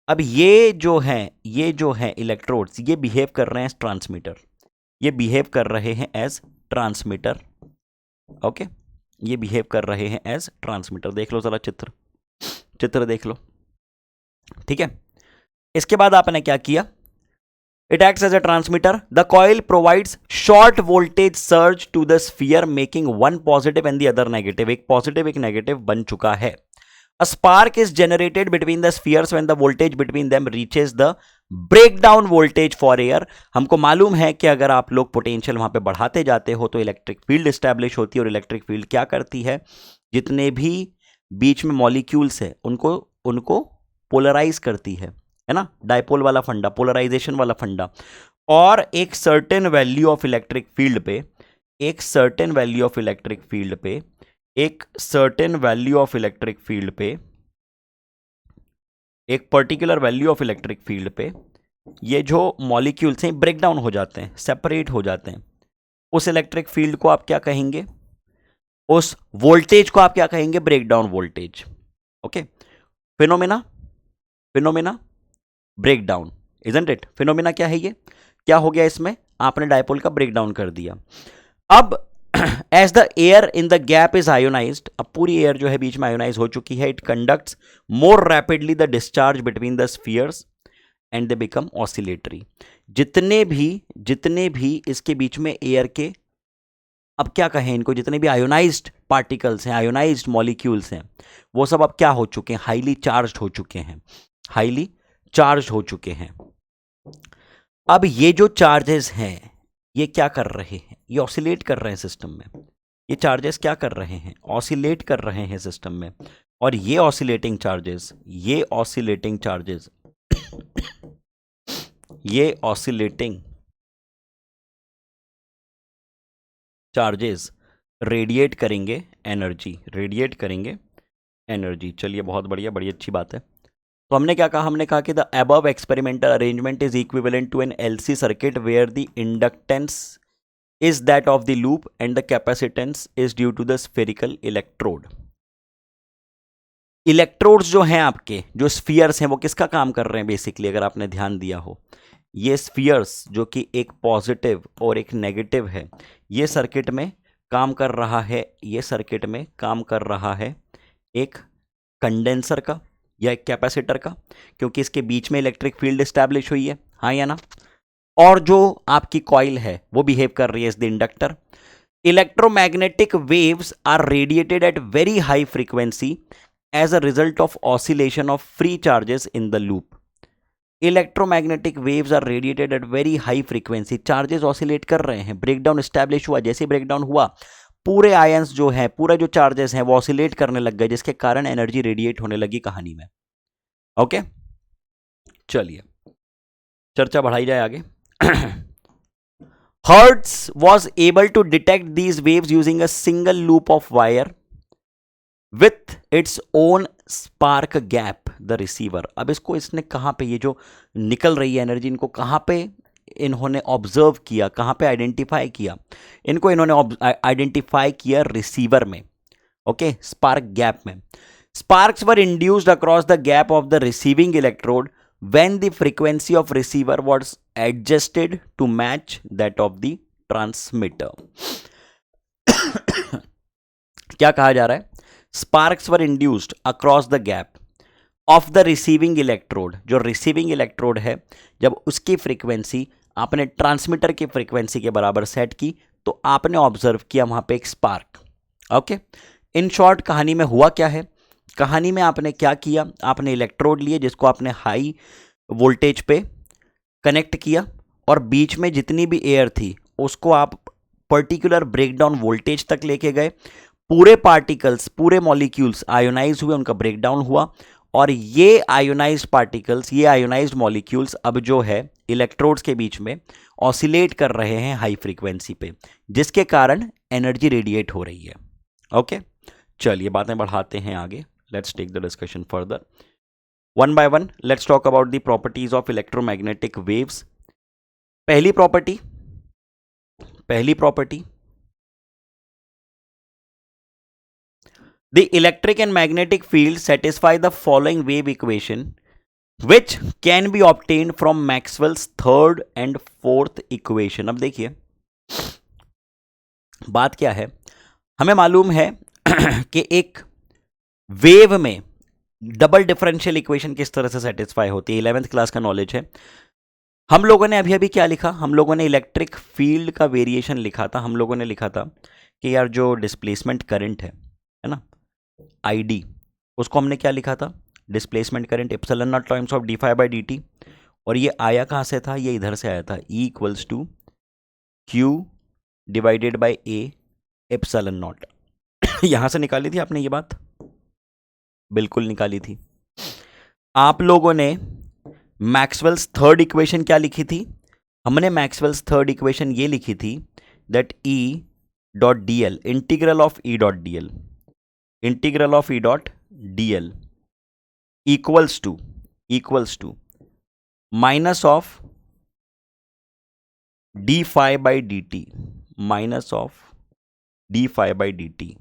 अब ये जो हैं इलेक्ट्रोड्स, ये बिहेव कर रहे हैं एज ट्रांसमीटर, ये बिहेव कर रहे हैं एज ट्रांसमीटर। ओके, ये बिहेव कर रहे हैं एज ट्रांसमीटर। देख लो जरा चित्र देख लो, ठीक है। इसके बाद आपने क्या किया, it acts as a transmitter, the coil provides short voltage surge to the sphere making one positive and the other negative. एक पॉजिटिव एक नेगेटिव बन चुका है। A spark is generated between the spheres when the voltage between them reaches the breakdown voltage for air। हमको मालूम है कि अगर आप लोग पोटेंशियल वहां पे बढ़ाते जाते हो तो इलेक्ट्रिक फील्ड एस्टैब्लिश होती है, और इलेक्ट्रिक फील्ड क्या करती है, जितने भी बीच में मॉलिक्यूल्स है उनको पोलराइज करती है ना, डायपोल वाला फंडा, पोलराइजेशन वाला फंडा। और एक certain value of electric field पे, एक certain value of electric field पे, एक certain value of electric field पे, एक particular value of electric field पे ये जो मॉलिक्यूल्स हैं ब्रेक डाउन हो जाते हैं, सेपरेट हो जाते हैं। उस इलेक्ट्रिक फील्ड को आप क्या कहेंगे, उस वोल्टेज को आप क्या कहेंगे, break down voltage. Okay, phenomena break down, isn't it? Phenomena क्या है ये, क्या हो गया इसमें, आपने डायपोल का ब्रेक डाउन कर दिया। अब as the air in the gap is ionised, अब पूरी एयर जो है बीच में आयोनाइज हो चुकी है, it conducts more rapidly the discharge between the spheres and they become oscillatory. जितने भी इसके बीच में एयर के, अब क्या कहें इनको, जितने भी आयोनाइज्ड पार्टिकल्स हैं, आयोनाइज्ड मॉलिक्यूल्स हैं, वो सब अब क्या हो चुके हैं, हाईली चार्ज्ड हो चुके हैं, हाईली चार्ज हो चुके हैं। अब ये जो चार्जेस हैं ये क्या कर रहे हैं, ये ऑसिलेट कर रहे हैं सिस्टम में। ये चार्जेस क्या कर रहे हैं, ऑसिलेट कर रहे हैं सिस्टम में। और ये ऑसिलेटिंग चार्जेस ये ऑसिलेटिंग चार्जेस रेडिएट करेंगे एनर्जी, चलिए बहुत बढ़िया, बड़ी अच्छी बात है। तो हमने क्या कहा, हमने कहा कि the above experimental arrangement is equivalent to an LC circuit where the inductance is that of the loop and the capacitance is due to the spherical electrode. Electrodes जो हैं आपके, जो स्फीयर्स हैं, वो किसका काम कर रहे हैं बेसिकली, अगर आपने ध्यान दिया हो, ये स्फीयर्स जो कि एक पॉजिटिव और एक नेगेटिव है, ये सर्किट में काम कर रहा है, ये सर्किट में काम कर रहा है एक कंडेंसर का या एक कैपेसिटर का, क्योंकि इसके बीच में इलेक्ट्रिक फील्ड एस्टैब्लिश हुई है, हाँ या ना। और जो आपकी कॉइल है वो बिहेव कर रही है as the inductor. Electromagnetic waves are radiated at very high frequency as a result of oscillation of free charges in the loop. Electromagnetic waves are radiated at very high frequency, charges oscillate कर रहे हैं, breakdown establish हुआ, जैसे breakdown हुआ पूरे ions जो है, पूरा जो चार्जेस हैं वो ऑसिलेट करने लग गए, जिसके कारण एनर्जी रेडिएट होने लगी कहानी में। ओके, चलिए चर्चा बढ़ाई जाए आगे। Hertz was able to detect these waves using a single loop of wire with its own spark gap the receiver. अब इसको इसने कहाँ पे, ये जो निकल रही है एनर्जी, इनको कहाँ पे इन्होंने ऑब्जर्व किया, कहाँ पे आइडेंटिफाई किया? इनको इन्होंने आइडेंटिफाई किया रिसीवर में, ओके, स्पार्क गैप में। Sparks were induced across the gap of the receiving electrode when the frequency of receiver was adjusted to match that of the transmitter। क्या कहा जा रहा है? Sparks were induced across the gap of the receiving electrode, जो receiving electrode है, जब उसकी frequency आपने ट्रांसमीटर की फ्रीक्वेंसी के बराबर सेट की तो आपने ऑब्जर्व किया वहां पे एक स्पार्क। ओके, इन शॉर्ट कहानी में हुआ क्या है? कहानी में आपने क्या किया? आपने इलेक्ट्रोड लिए जिसको आपने हाई वोल्टेज पे कनेक्ट किया और बीच में जितनी भी एयर थी उसको आप पर्टिकुलर ब्रेकडाउन वोल्टेज तक लेके गए। पूरे पार्टिकल्स, पूरे मॉलिक्यूल्स आयोनाइज हुए, उनका ब्रेकडाउन हुआ और ये आयोनाइज्ड पार्टिकल्स, ये आयोनाइज्ड मॉलिक्यूल्स अब जो है इलेक्ट्रोड्स के बीच में ऑसिलेट कर रहे हैं हाई फ्रीक्वेंसी पे, जिसके कारण एनर्जी रेडिएट हो रही है। ओके, चलिए बातें बढ़ाते हैं आगे। Let's take the discussion further one by one. Let's talk about the properties of electromagnetic waves. पहली property the electric and magnetic field satisfy the following wave equation which can be obtained from Maxwell's third and fourth equation। अब देखिए बात क्या है, हमें मालूम है कि एक वेव में डबल डिफरेंशियल इक्वेशन किस तरह से सेटिस्फाई होती है, 11th क्लास का नॉलेज है। हम लोगों ने अभी अभी क्या लिखा? हम लोगों ने इलेक्ट्रिक फील्ड का वेरिएशन लिखा था। हम लोगों ने लिखा था कि यार जो डिस्प्लेसमेंट करंट है ना, ID, उसको हमने क्या लिखा था? Displacement current epsilon naught times of d∅dt। और ये आया कहाँ से था? ये इधर से आया था, E = Q divided by A epsilon not. यहां से निकाली थी आपने ये बात? बिल्कुल निकाली थी। आप लोगों ने मैक्सवेल्स थर्ड इक्वेशन क्या लिखी थी? हमने मैक्सवेल्स थर्ड इक्वेशन ये लिखी थी that E.dl, integral of E.dl, integral of E.dl equals to minus of d∅dt, minus of d∅dt,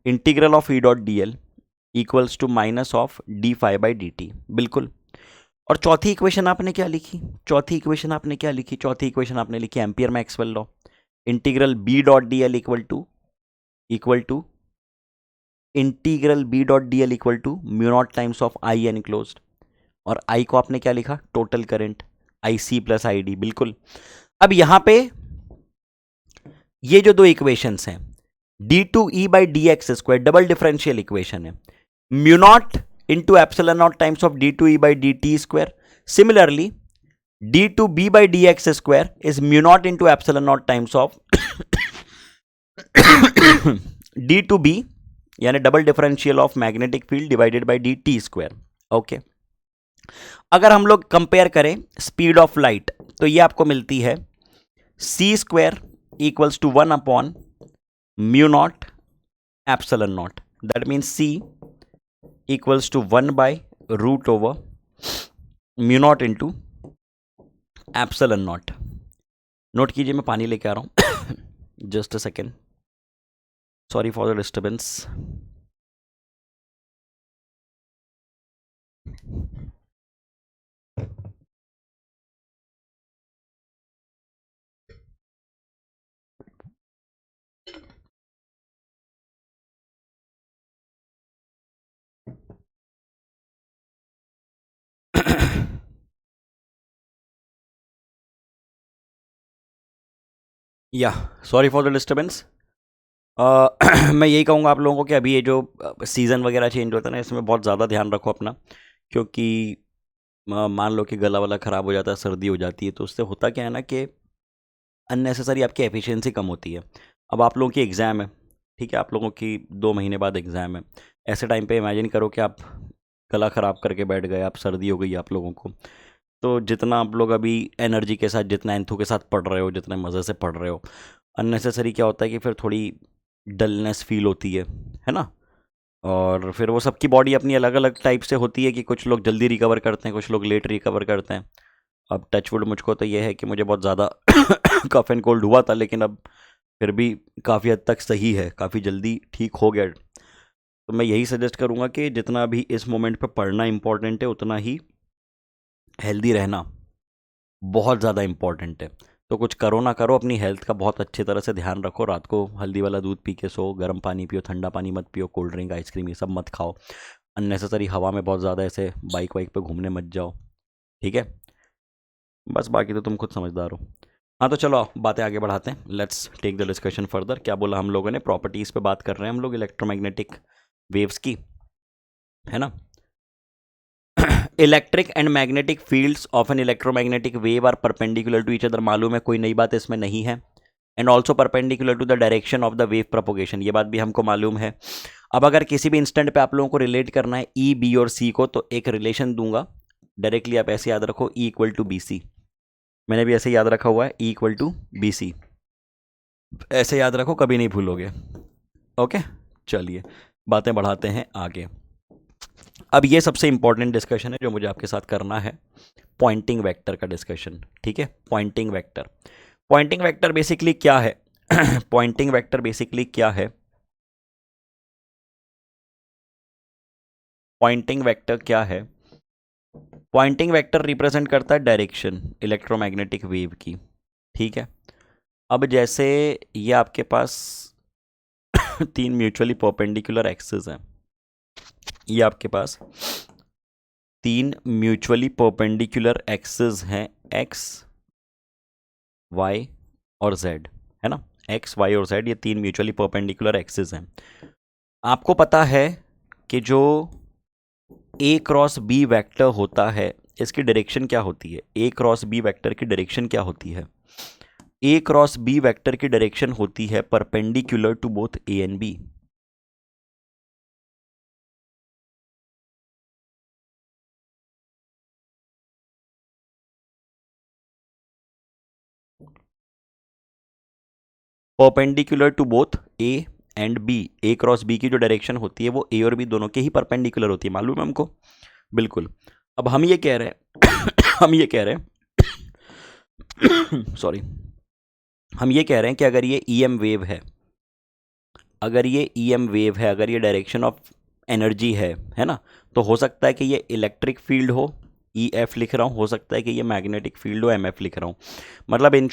integral of E.dl equals to minus of d∅dt। बिल्कुल। और चौथी इक्वेशन आपने क्या लिखी? चौथी इक्वेशन आपने लिखी Ampere Maxwell law, integral B.dl equal to integral B.dl equal to mu naught times of I enclosed. और I को आपने क्या लिखा? Total current, IC + ID। बिल्कुल। अब यहां पे ये जो दो इक्वेशंस हैं, d2E/dx² डबल डिफरेंशियल इक्वेशन है, mu naught into epsilon naught times of d2E/dt²। Similarly d2B/dx² is mu not into epsilon naught times of d2B, यानी double differential of magnetic field divided by dt²। Okay, अगर हम लोग compare करें speed of light तो ये आपको मिलती है c² = 1/μ naught epsilon naught. That means c = 1/√μ naught into epsilon naught. Note कीजिए, मैं पानी लेके आ रहा हूं। Just a second, sorry for the disturbance. या सॉरी फॉर द डिस्टर्बेंस। मैं यही कहूँगा आप लोगों को कि अभी ये जो सीज़न वगैरह चेंज होता है ना, इसमें बहुत ज़्यादा ध्यान रखो अपना, क्योंकि मान लो कि गला वाला ख़राब हो जाता है, सर्दी हो जाती है, तो उससे होता क्या है ना कि अननेसेसरी आपकी एफिशिएंसी कम होती है। अब आप लोगों की एग्ज़ाम है, ठीक है, आप लोगों की 2 महीने बाद एग्ज़ाम है। ऐसे टाइम पे इमेजिन करो कि आप गला ख़राब करके बैठ गए, आप सर्दी हो गई आप लोगों को, तो जितना आप लोग अभी एनर्जी के साथ, जितना एंथू के साथ पढ़ रहे हो, जितने मज़े से पढ़ रहे हो, अननेसेसरी क्या होता है कि फिर थोड़ी डलनेस फील होती है ना। और फिर वो सबकी बॉडी अपनी अलग अलग टाइप से होती है कि कुछ लोग जल्दी रिकवर करते हैं, कुछ लोग लेट रिकवर करते हैं। अब टचवुड मुझको तो ये है कि मुझे बहुत ज़्यादा कफ एंड कोल्ड हुआ था, लेकिन अब फिर भी काफ़ी हद तक सही है, काफ़ी जल्दी ठीक हो गया। तो मैं यही सजेस्ट करूँगा कि जितना भी इस मोमेंट पे पढ़ना इम्पोर्टेंट है, उतना ही हेल्दी रहना बहुत ज़्यादा इम्पॉर्टेंट है। तो कुछ करो ना करो, अपनी हेल्थ का बहुत अच्छी तरह से ध्यान रखो। रात को हल्दी वाला दूध पी के सो, गर्म पानी पियो, ठंडा पानी मत पियो, कोल्ड ड्रिंक आइसक्रीम ये सब मत खाओ, अननेसेसरी हवा में बहुत ज़्यादा ऐसे बाइक वाइक पे घूमने मत जाओ, ठीक है। बस बाकी तो तुम खुद समझदार हो। हाँ तो चलो आओ, बातें आगे बढ़ाते हैं। Let's take the discussion further. क्या बोला हम लोगों ने, प्रॉपर्टीज़ पे बात कर रहे हैं हम लोग इलेक्ट्रोमैग्नेटिक वेव्स की, है ना। Electric and magnetic fields of an electromagnetic wave are perpendicular to each other. मालूम है, कोई नई बात इसमें नहीं है। And also perpendicular to the direction of the wave propagation, ये बात भी हमको मालूम है। अब अगर किसी भी इंस्टेंट पे आप लोगों को रिलेट करना है ई बी और सी को, तो एक रिलेशन दूंगा डायरेक्टली, आप ऐसे याद रखो E equal to B C. मैंने भी ऐसे याद रखा हुआ है, E equal to B C, ऐसे याद रखो, कभी नहीं भूलोगे। ओके, चलिए बातें बढ़ाते हैं आगे। अब ये सबसे इंपॉर्टेंट डिस्कशन है जो मुझे आपके साथ करना है, पॉइंटिंग वेक्टर का डिस्कशन, ठीक है। Poynting vector, Poynting vector basically क्या है? पॉइंटिंग वेक्टर बेसिकली क्या है? पॉइंटिंग वेक्टर क्या है? पॉइंटिंग वेक्टर रिप्रेजेंट करता है डायरेक्शन इलेक्ट्रोमैग्नेटिक वेव की, ठीक है। अब जैसे ये आपके पास तीन म्यूचुअली परपेंडिकुलर एक्सिस हैं, ये आपके पास तीन म्यूचुअली परपेंडिकुलर एक्सिस हैं, एक्स वाई और जेड, है ना। एक्स वाई और जेड, ये तीन म्यूचुअली परपेंडिकुलर एक्सिस हैं। आपको पता है कि जो ए क्रॉस बी वेक्टर होता है, इसकी डायरेक्शन क्या होती है? ए क्रॉस बी वेक्टर की डायरेक्शन क्या होती है? ए क्रॉस बी वेक्टर की डायरेक्शन होती है perpendicular to both A and B. Perpendicular to both A and B, A cross B की जो डायरेक्शन होती है वो ए और बी दोनों के ही परपेंडिकुलर होती है, मालूम है हमको, बिल्कुल। अब हम ये कह रहे हैं हम ये कह रहे हैं सॉरी, हम ये कह रहे हैं कि अगर ये ईएम वेव है, अगर ये ईएम वेव है, अगर ये डायरेक्शन ऑफ एनर्जी है ना, तो हो सकता है कि ये इलेक्ट्रिक फील्ड हो, ई एफ लिख रहा हूँ, हो सकता है कि ये मैग्नेटिक फील्ड हो, एम एफ लिख रहा हूँ। मतलब इन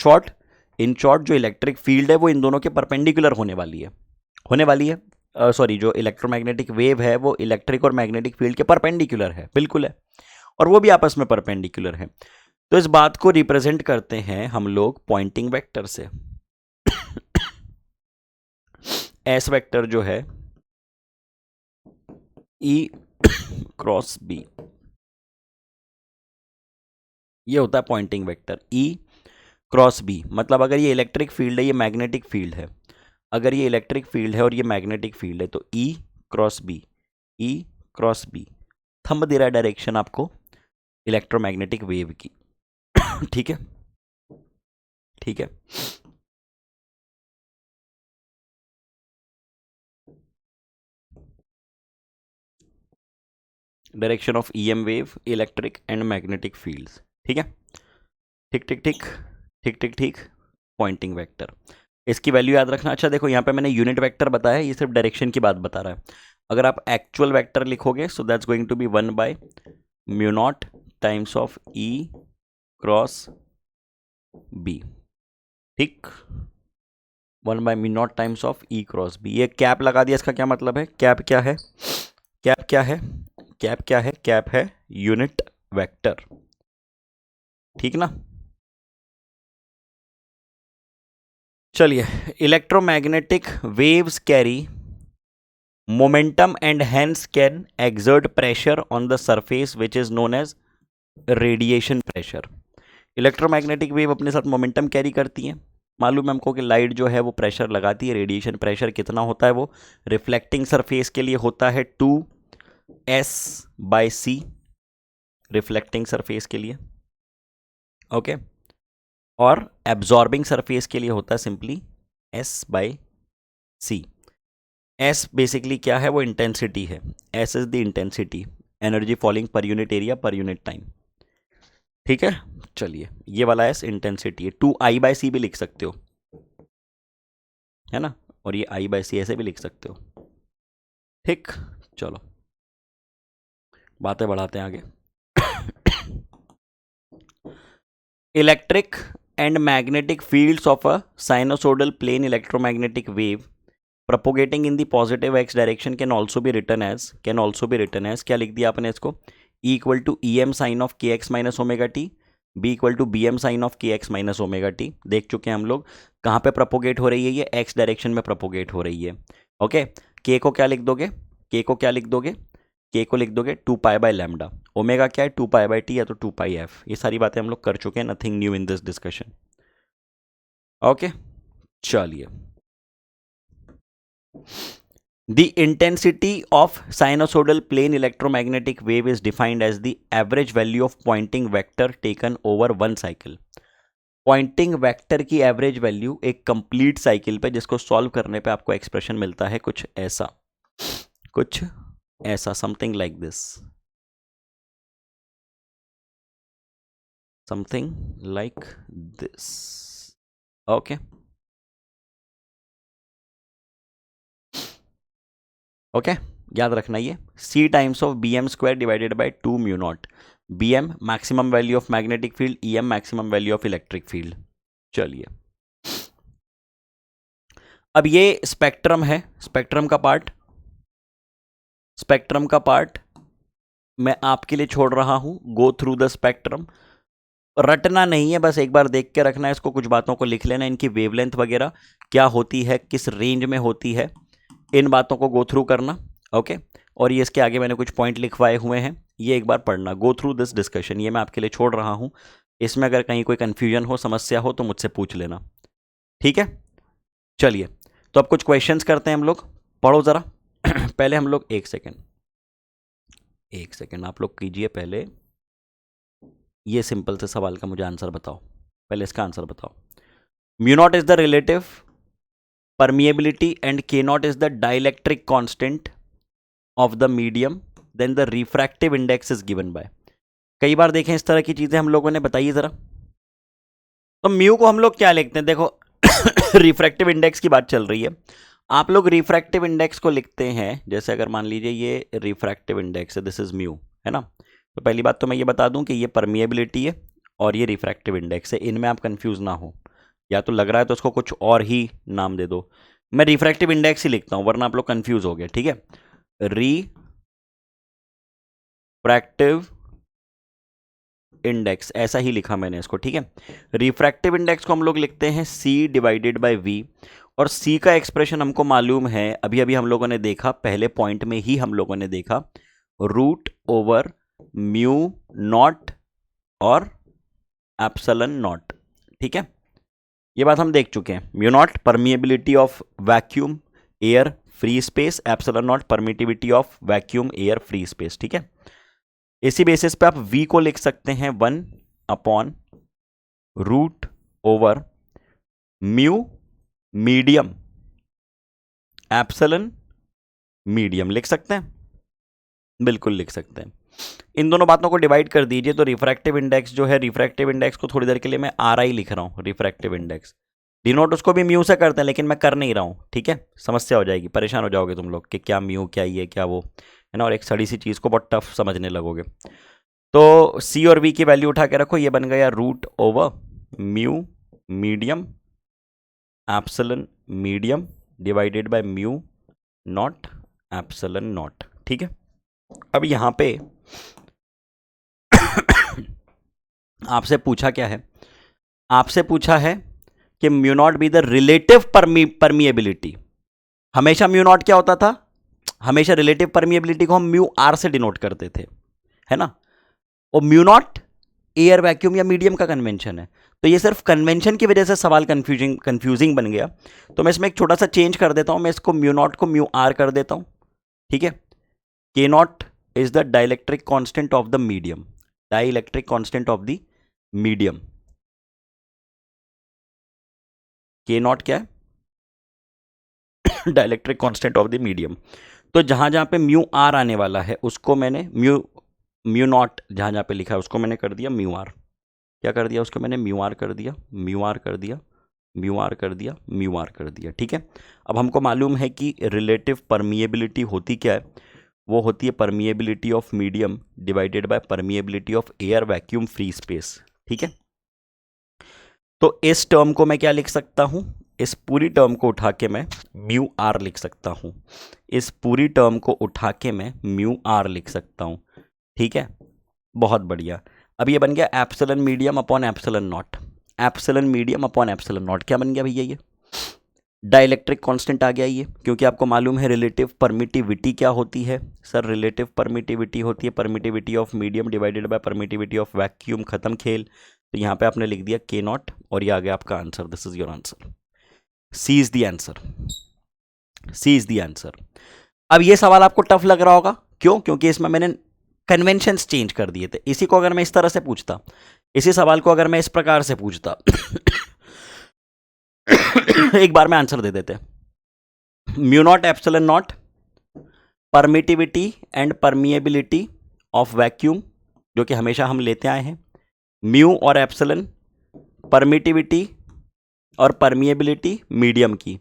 शॉर्ट जो इलेक्ट्रिक फील्ड है वो इन दोनों के परपेंडिकुलर होने वाली है, होने वाली है। सॉरी, जो इलेक्ट्रोमैग्नेटिक वेव है वो इलेक्ट्रिक और मैग्नेटिक फील्ड के परपेंडिकुलर है, बिल्कुल है, और वो भी आपस में परपेंडिकुलर है। तो इस बात को रिप्रेजेंट करते हैं हम लोग पॉइंटिंग वेक्टर से। एस वेक्टर जो है ई क्रॉस बी, ये होता है Poynting vector E cross B. मतलब अगर ये इलेक्ट्रिक फील्ड है, ये मैग्नेटिक फील्ड है, अगर ये इलेक्ट्रिक फील्ड है और ये मैग्नेटिक फील्ड है, तो ई क्रॉस बी, ई क्रॉस बी थंब दे रहा है डायरेक्शन आपको इलेक्ट्रोमैग्नेटिक वेव की। ठीक है, ठीक है। Direction of EM wave, electric and magnetic fields, ठीक है। ठीक ठीक ठीक, ठीक ठीक ठीक। पॉइंटिंग वेक्टर, इसकी वैल्यू याद रखना। अच्छा देखो, यहाँ पे मैंने यूनिट वेक्टर बताया, ये सिर्फ डायरेक्शन की बात बता रहा है। अगर आप एक्चुअल वेक्टर लिखोगे, so that's going to be 1/μ0 times of E cross B, ठीक। 1/μ0 times of E cross B. ये कैप लगा दिया, इसका क्या मतलब है? कैप क्या है? कैप क्या है? कैप क्या है? कैप है यूनिट वेक्टर, ठीक ना। चलिए, electromagnetic waves carry momentum and hence can exert pressure on the surface which is known as radiation pressure। Electromagnetic wave अपने साथ मोमेंटम कैरी करती हैं। मालूम है हमको कि लाइट जो है वो प्रेशर लगाती है, रेडिएशन प्रेशर कितना होता है? वो रिफ्लेक्टिंग सरफेस के लिए होता है 2s/c, रिफ्लेक्टिंग सरफेस के लिए, ओके। और एब्जॉर्बिंग सरफेस के लिए होता है सिंपली s/c। एस बेसिकली क्या है, वो इंटेंसिटी है। S is the intensity, energy falling per unit area per unit time. ठीक है, चलिए ये वाला एस इंटेंसिटी है। 2I/c भी लिख सकते हो, है ना, और ये I/c ऐसे भी लिख सकते हो। ठीक, चलो बातें बढ़ाते हैं आगे। Electric and magnetic fields of a sinusoidal plane electromagnetic wave propagating in the positive x direction can also be written as क्या लिख दिया आपने इसको, E equal to E M sine of K X minus omega T, B equal to B M sine of K X minus omega T. देख चुके हैं हम लोग कहाँ पे प्रोपोगेट हो रही है, ये एक्स डायरेक्शन में प्रोपोगेट हो रही है। ओके, के को क्या लिख दोगे, के को क्या लिख दोगे, के को लिख दोगे 2π/λ। ओमेगा क्या है, 2π/t या तो 2πf। ये सारी बातें हम लोग कर चुके हैं, nothing new in this discussion. Okay, चलिए। The intensity of sinusoidal plane electromagnetic wave is defined as the average value of Poynting vector taken over one cycle. Poynting vector की एवरेज वैल्यू एक कंप्लीट साइकिल पे, जिसको solve करने पे आपको expression मिलता है कुछ ऐसा, something like this, okay. Okay, याद रखना ये c times of bm² divided by 2 mu naught. bm maximum value of magnetic field, em maximum value of electric field. चलिए, अब ये स्पेक्ट्रम है, स्पेक्ट्रम का पार्ट मैं आपके लिए छोड़ रहा हूं। गो थ्रू द स्पेक्ट्रम, रटना नहीं है, बस एक बार देख के रखना है इसको, कुछ बातों को लिख लेना, इनकी वेवलेंथ वगैरह क्या होती है, किस रेंज में होती है, इन बातों को गो थ्रू करना। ओके, और ये इसके आगे मैंने कुछ पॉइंट लिखवाए हुए हैं, ये एक बार पढ़ना, गो थ्रू दिस डिस्कशन, ये मैं आपके लिए छोड़ रहा हूं। इसमें अगर कहीं कोई कंफ्यूजन हो, समस्या हो तो मुझसे पूछ लेना, ठीक है। चलिए, तो अब कुछ क्वेश्चंस करते हैं हम लोग, पढ़ो ज़रा। पहले हम लोग एक सेकेंड आप लोग कीजिए, पहले ये सिंपल से सवाल का मुझे आंसर बताओ, पहले इसका आंसर बताओ। Mu naught is the relative permeability and k naught is the dielectric constant of the medium, then the refractive index is given by। कई बार देखें इस तरह की चीजें हम लोगों ने, बताइए जरा। तो म्यू को हम लोग क्या लिखते हैं, देखो रिफ्रैक्टिव इंडेक्स की बात चल रही है, आप लोग रिफ्रैक्टिव इंडेक्स को लिखते हैं, जैसे अगर मान लीजिए ये रिफ्रैक्टिव इंडेक्स है, दिस इज म्यू, है ना। तो पहली बात तो मैं ये बता दूं कि ये परमिएबिलिटी है और ये रिफ्रैक्टिव इंडेक्स है, इनमें आप कंफ्यूज ना हो, या तो लग रहा है तो उसको कुछ और ही नाम दे दो, मैं रिफ्रैक्टिव इंडेक्स ही लिखता हूं वरना आप लोग कंफ्यूज हो गए, ठीक है। रिफ्रैक्टिव इंडेक्स ऐसा ही लिखा मैंने इसको, ठीक है। रिफ्रैक्टिव इंडेक्स को हम लोग लिखते हैं c डिवाइडेड बाय v, और c का एक्सप्रेशन हमको मालूम है, अभी अभी हम लोगों ने देखा, पहले पॉइंट में ही हम लोगों ने देखा, √/μ नॉट और एप्सिलॉन नॉट, ठीक है। ये बात हम देख चुके हैं, mu naught permeability of vacuum air free space, epsilon naught permittivity of vacuum air free space, ठीक है। इसी बेसिस पे आप v को लिख सकते हैं 1/√/μ मीडियम एप्सिलॉन मीडियम, लिख सकते हैं, बिल्कुल लिख सकते हैं। इन दोनों बातों को डिवाइड कर दीजिए, तो रिफ्रैक्टिव इंडेक्स जो है, रिफ्रैक्टिव इंडेक्स को थोड़ी देर के लिए मैं RI लिख रहा हूं, रिफ्रैक्टिव इंडेक्स, डिनोट उसको भी म्यू से करते हैं, लेकिन मैं कर नहीं रहा हूं, ठीक है। समस्या हो जाएगी, परेशान हो जाओगे तुम लोग कि क्या म्यू, क्या ये, क्या वो, है ना, और एक सड़ी सी चीज़ को बहुत टफ समझने लगोगे। तो C और V की वैल्यू उठा के रखो, ये बन गया √/μ medium epsilon medium divided by mu naught epsilon naught, ठीक है। अब यहां पे आपसे पूछा क्या है, आपसे पूछा है कि mu not be the relative permeability. हमेशा म्यू नॉट क्या होता था, हमेशा रिलेटिव परमिएबिलिटी को हम म्यू आर से डिनोट करते थे, है ना, और म्यू नॉट एयर वैक्यूम या मीडियम का कन्वेंशन है। तो ये सिर्फ कन्वेंशन की वजह से सवाल कंफ्यूजिंग बन गया, तो मैं इसमें एक छोटा सा चेंज कर देता हूं, मैं इसको म्यू नॉट को म्यू आर कर देता हूं, ठीक है। के not is the dielectric constant of the medium, dielectric constant of the medium, के नॉट क्या है, dielectric constant of the medium. तो जहाँ जहाँ पे म्यू आर आने वाला है उसको मैंने म्यू नॉट जहाँ जहाँ पे लिखा है उसको मैंने कर दिया म्यू आर। क्या कर दिया उसको मैंने म्यू आर कर दिया, म्यू आर कर दिया, म्यू आर कर दिया, म्यू आर कर दिया। ठीक है, अब हमको मालूम है कि रिलेटिव परमिएबिलिटी होती क्या है, वो होती है permeability of medium divided bye permeability of air vacuum free space. ठीक है, तो इस टर्म को मैं क्या लिख सकता हूं, इस पूरी टर्म को उठा के मैं म्यू आर लिख सकता हूं, इस पूरी टर्म को उठा के मैं म्यू आर लिख सकता हूं। ठीक है, बहुत बढ़िया। अब ये बन गया epsilon medium upon epsilon not, epsilon medium upon epsilon not. क्या बन गया भैया, ये डाइलेक्ट्रिक कांस्टेंट आ गया ये, क्योंकि आपको मालूम है रिलेटिव परमिटिविटी क्या होती है सर, रिलेटिव परमिटिविटी होती है permittivity of medium divided bye permittivity of vacuum. खत्म खेल। तो यहाँ पे आपने लिख दिया के नॉट और ये आ गया आपका answer. This is your answer, C is the answer, C is the answer. अब ये सवाल आपको टफ लग रहा होगा, क्यों? क्योंकि इसमें मैंने कन्वेंशंस चेंज कर दिए थे। इसी को अगर मैं इस तरह से पूछता, इसी सवाल को अगर मैं इस प्रकार से पूछता एक बार में आंसर दे देते, mu naught epsilon naught permittivity and permeability of vacuum, जो कि हमेशा हम लेते आए हैं, म्यू और एप्सिलॉन परमिटिविटी और परमिएबिलिटी मीडियम की।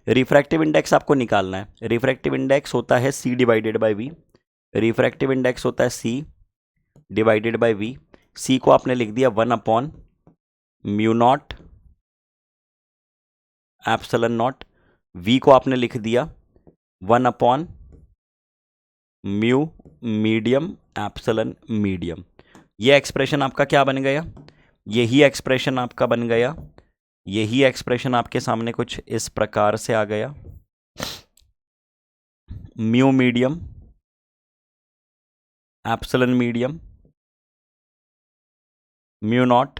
रिफ्रैक्टिव इंडेक्स आपको निकालना है। रिफ्रैक्टिव इंडेक्स होता है C divided by V, refractive index होता है C divided by V. C को आपने लिख दिया 1 upon mu naught epsilon naught, V को आपने लिख दिया 1 upon mu medium epsilon medium. ये एक्सप्रेशन आपका क्या बन गया, यही एक्सप्रेशन आपका बन गया, यही एक्सप्रेशन आपके सामने कुछ इस प्रकार से आ गया, mu medium epsilon medium mu naught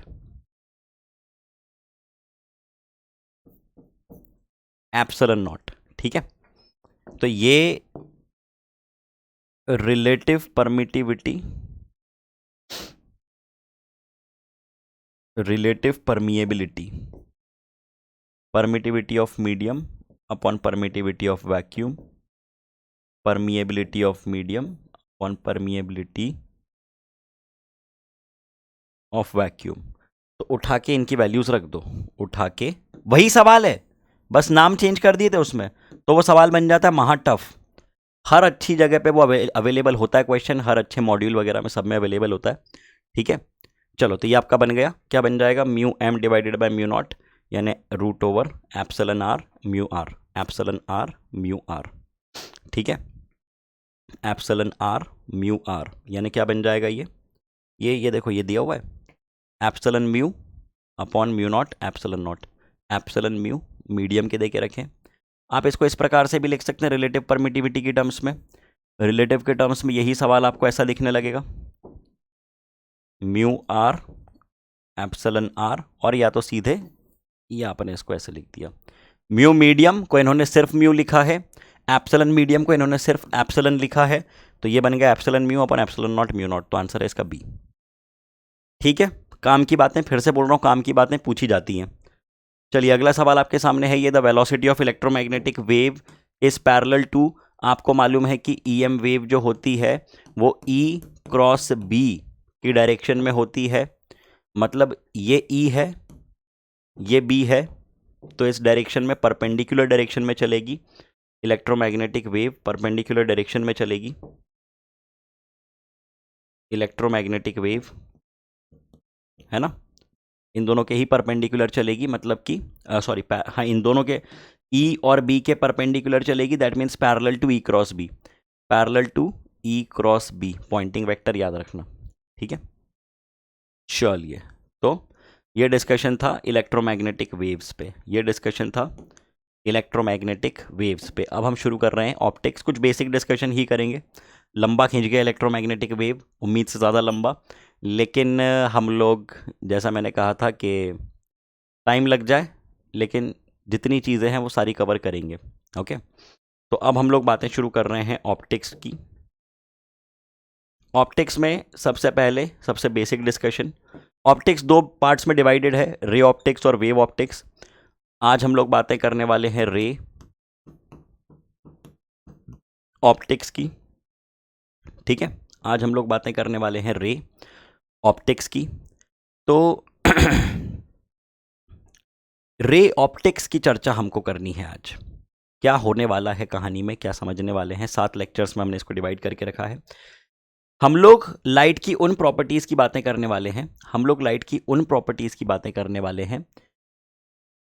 epsilon naught. ठीक है, तो ये relative permittivity, relative permeability, permittivity of medium upon permittivity of vacuum, permeability of medium upon permeability of vacuum. तो उठा के इनकी वैल्यूज रख दो, उठा के वही सवाल है, बस नाम चेंज कर दिए थे उसमें, तो वो सवाल बन जाता है महा टफ। हर अच्छी जगह पे वो अवेलेबल होता है क्वेश्चन, हर अच्छे मॉड्यूल वगैरह में सब में अवेलेबल होता है। ठीक है, चलो तो ये आपका बन गया, क्या बन जाएगा, mu M divided by mu naught, यानी root over epsilon R mu R, epsilon R mu R. ठीक है, एप्सिलॉन आर म्यू आर, यानी क्या बन जाएगा ये देखो ये दिया हुआ है, epsilon mu upon mu naught epsilon not, epsilon mu medium के दे के रखें। आप इसको इस प्रकार से भी लिख सकते हैं रिलेटिव परमिटिविटी की टर्म्स में, रिलेटिव के टर्म्स में यही सवाल आपको ऐसा दिखने लगेगा, म्यू आर एप्सिलॉन आर, और या तो सीधे ये आपने इसको ऐसे लिख दिया, म्यू मीडियम को इन्होंने सिर्फ म्यू लिखा है, एप्सिलॉन मीडियम को इन्होंने सिर्फ एप्सिलॉन लिखा है, तो ये बन गया epsilon mu upon epsilon not mu naught. तो आंसर है इसका बी। ठीक है, काम की बातें, फिर से बोल रहा हूँ, काम की बातें पूछी जाती हैं। चलिए अगला सवाल आपके सामने है ये, the velocity of electromagnetic wave is parallel to, आपको मालूम है कि ईएम वेव जो होती है वो ई क्रॉस बी की डायरेक्शन में होती है, मतलब ये ई है ये बी है, तो इस डायरेक्शन में परपेंडिकुलर डायरेक्शन में चलेगी, इलेक्ट्रोमैग्नेटिक वेव परपेंडिकुलर डायरेक्शन में चलेगी, इलेक्ट्रोमैग्नेटिक वेव है ना, इन दोनों के ही परपेंडिकुलर चलेगी, मतलब कि सॉरी हाँ इन दोनों के ई और बी के परपेंडिकुलर चलेगी, that means parallel to E cross B, parallel to E cross B, Poynting vector याद रखना। ठीक है, चलिए तो ये डिस्कशन था इलेक्ट्रोमैग्नेटिक वेव्स पे, ये डिस्कशन था इलेक्ट्रोमैग्नेटिक वेव्स पे। अब हम शुरू कर रहे हैं ऑप्टिक्स, कुछ बेसिक डिस्कशन ही करेंगे, लंबा खींच गया इलेक्ट्रोमैग्नेटिक वेव, उम्मीद से ज़्यादा लंबा, लेकिन हम लोग जैसा मैंने कहा था कि टाइम लग जाए लेकिन जितनी चीज़ें हैं वो सारी कवर करेंगे। ओके, तो अब हम लोग बातें शुरू कर रहे हैं ऑप्टिक्स की। ऑप्टिक्स में सबसे पहले सबसे बेसिक डिस्कशन, ऑप्टिक्स दो पार्ट्स में डिवाइडेड है, रे ऑप्टिक्स और वेव ऑप्टिक्स। आज हम लोग बातें करने वाले हैं रे ऑप्टिक्स की। ठीक है, आज हम लोग बातें करने वाले हैं रे ऑप्टिक्स की। तो रे ऑप्टिक्स की चर्चा हमको करनी है आज। क्या होने वाला है कहानी में, क्या समझने वाले हैं, 7 लेक्चर्स में हमने इसको डिवाइड करके रखा है। हम लोग लाइट की उन प्रॉपर्टीज की बातें करने वाले हैं, हम लोग लाइट की उन प्रॉपर्टीज की बातें करने वाले हैं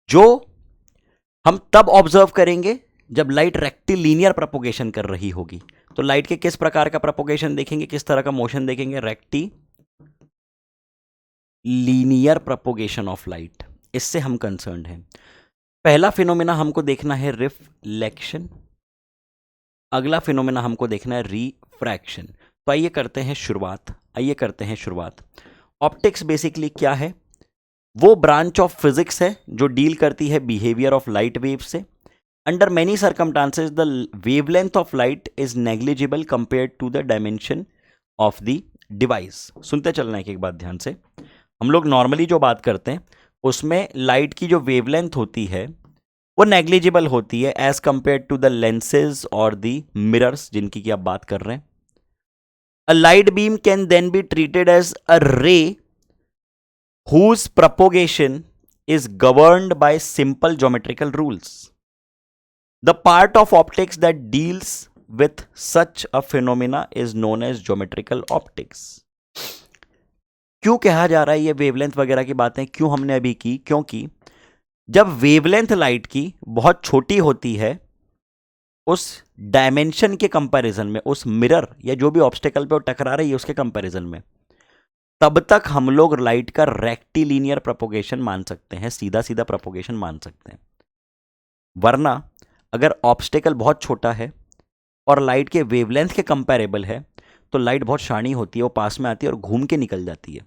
जो हम तब ऑब्जर्व करेंगे जब लाइट रेक्टिलीनियर प्रोपोगेशन कर रही होगी। तो लाइट के किस प्रकार का प्रोपोगेशन देखेंगे, किस तरह का मोशन देखेंगे, रेक्टिलीनियर प्रोपोगेशन ऑफ लाइट, इससे हम कंसर्न्ड हैं। पहला फिनोमेना हमको देखना है रिफ्लेक्शन, अगला फिनोमेना हमको देखना है रिफ्रैक्शन। तो आइए करते हैं शुरुआत। ऑप्टिक्स बेसिकली क्या है? वो ब्रांच ऑफ फिजिक्स है जो डील करती है बिहेवियर ऑफ लाइट वेव से। Under many circumstances the wavelength of light is negligible compared to the dimension of the device. सुनते चलना एक बात ध्यान से। हम लोग नॉर्मली जो बात करते हैं उसमें लाइट की जो वेवलेंथ होती है वो नेग्लिजिबल होती है as compare to the lenses और द मिरर्स जिनकी की आप बात कर रहे हैं। A light beam can then be treated as a ray whose propagation is governed by simple geometrical rules. The part of optics that deals with such a phenomena is known as geometrical optics. क्यों कहा जा रहा है ये wavelength वगैरह की बातें क्यों हमने अभी की? क्योंकि जब वेवलेंथ लाइट की बहुत छोटी होती है उस डायमेंशन के कंपैरिजन में, उस मिरर या जो भी ऑब्स्टेकल पे वो टकरा रही है उसके कंपैरिजन में, तब तक हम लोग लाइट का रेक्टिलीनियर प्रोपोगेशन मान सकते हैं, सीधा सीधा प्रोपोगेशन मान सकते हैं। वरना अगर ऑब्स्टेकल बहुत छोटा है और लाइट के वेवलेंथ के कंपैरेबल है तो लाइट बहुत शानी होती है, वो पास में आती है और घूम के निकल जाती है,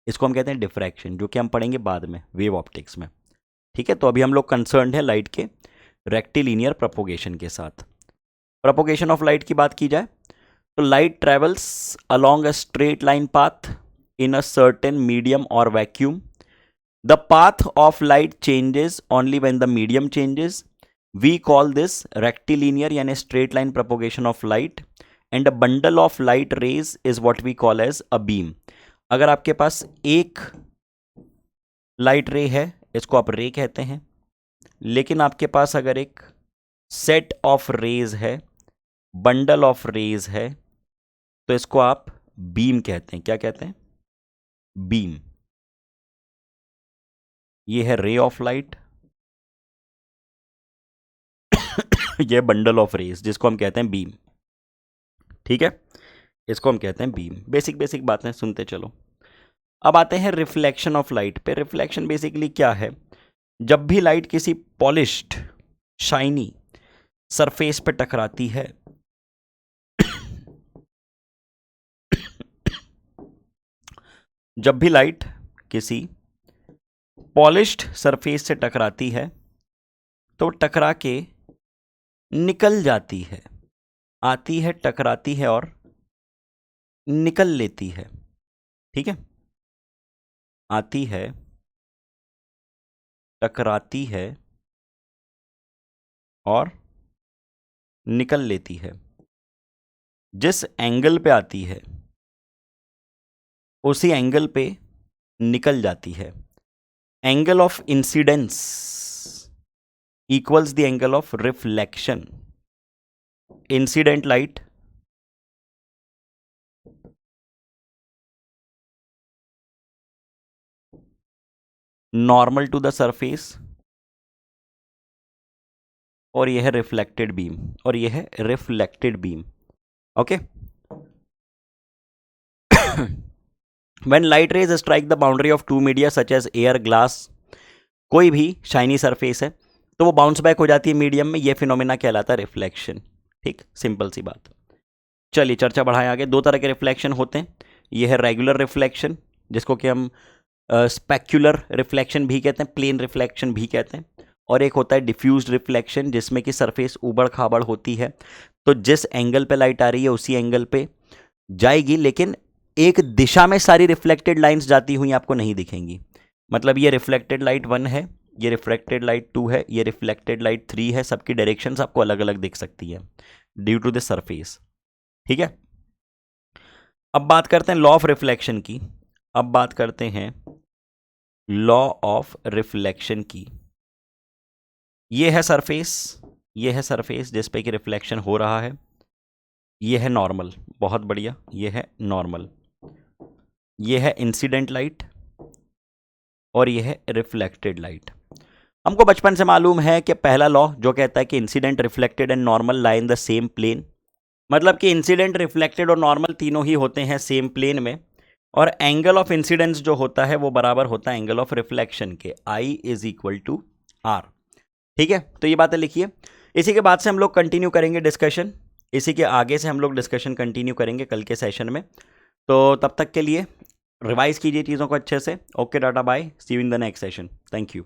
इसको हम कहते हैं डिफ्रैक्शन, जो कि हम पढ़ेंगे बाद में वेव ऑप्टिक्स में। ठीक है, तो अभी हम लोग कंसर्न्ड है लाइट के रेक्टिलीनियर प्रोपोगेशन के साथ। प्रोपोगेशन ऑफ लाइट की बात की जाए तो light travels along a straight line path in a certain medium or vacuum. The path of light changes only when the medium changes. We call this rectilinear यानी straight line propagation of light, and a bundle of light rays is what we call as a beam. अगर आपके पास एक light रे है इसको आप रे कहते हैं, लेकिन आपके पास अगर एक सेट ऑफ रेज है, बंडल ऑफ रेज है, तो इसको आप बीम कहते हैं। क्या कहते हैं? बीम। ये है रे ऑफ लाइट, ये बंडल ऑफ रेज जिसको हम कहते हैं बीम। ठीक है, इसको हम कहते हैं बीम। बेसिक बातें सुनते चलो। अब आते हैं रिफ्लेक्शन ऑफ लाइट पे। रिफ्लेक्शन बेसिकली क्या है? जब भी लाइट किसी पॉलिश्ड शाइनी सरफेस पे टकराती है जब भी लाइट किसी पॉलिश्ड सरफेस से टकराती है तो टकरा के निकल जाती है, आती है, टकराती है और निकल लेती है। ठीक है, आती है, टकराती है और निकल लेती है। जिस एंगल पे आती है उसी एंगल पे निकल जाती है। Angle of incidence equals the angle of reflection. Incident light normal to the surface और यह है रिफ्लेक्टेड बीम, और यह है reflected beam. Okay, When light rays strike the boundary of two media such as air, glass, कोई भी shiny surface है तो वो बाउंस बैक हो जाती है मीडियम में, ये फिनोमेना कहलाता है रिफ्लेक्शन। ठीक, सिंपल सी बात। चलिए चर्चा बढ़ाएं आगे। दो तरह के रिफ्लेक्शन होते हैं। ये है रेगुलर रिफ्लेक्शन जिसको कि हम स्पेक्युलर रिफ्लेक्शन भी कहते हैं, प्लेन रिफ्लेक्शन भी कहते हैं, और एक होता है डिफ्यूज्ड रिफ्लेक्शन जिसमें कि सरफेस उबड़ खाबड़ होती है, तो जिस एंगल पे लाइट आ रही है उसी एंगल पे जाएगी, लेकिन एक दिशा में सारी रिफ्लेक्टेड लाइंस जाती हुई आपको नहीं दिखेंगी। मतलब ये रिफ्लेक्टेड लाइट 1 है, ये रिफ्रैक्टेड लाइट 2 है, ये रिफ्लेक्टेड लाइट 3 है, सबकी डायरेक्शंस आपको अलग अलग दिख सकती है ड्यू टू द सरफेस। ठीक है, अब बात करते हैं लॉ ऑफ रिफ्लेक्शन की। अब बात करते हैं लॉ ऑफ रिफ्लेक्शन की। ये है सरफेस, ये है सरफेस जिस पे कि रिफ्लेक्शन हो रहा है, ये है नॉर्मल, बहुत बढ़िया, ये है नॉर्मल, ये है इंसिडेंट लाइट और ये है रिफ्लेक्टेड लाइट। हमको बचपन से मालूम है कि पहला लॉ जो कहता है कि incident, reflected and normal lie in the same plane, मतलब कि इंसिडेंट, रिफ्लेक्टेड और नॉर्मल तीनों ही होते हैं सेम प्लेन में, और एंगल ऑफ इंसिडेंस जो होता है वो बराबर होता है एंगल ऑफ रिफ्लेक्शन के, I is equal to R। ठीक है, तो ये बातें लिखिए। इसी के बाद से हम लोग कंटिन्यू करेंगे डिस्कशन, इसी के आगे से हम लोग डिस्कशन कंटिन्यू करेंगे कल के सेशन में। तो तब तक के लिए रिवाइज कीजिए चीज़ों को अच्छे से। Okay, tata bye, see you in the next session, thank you.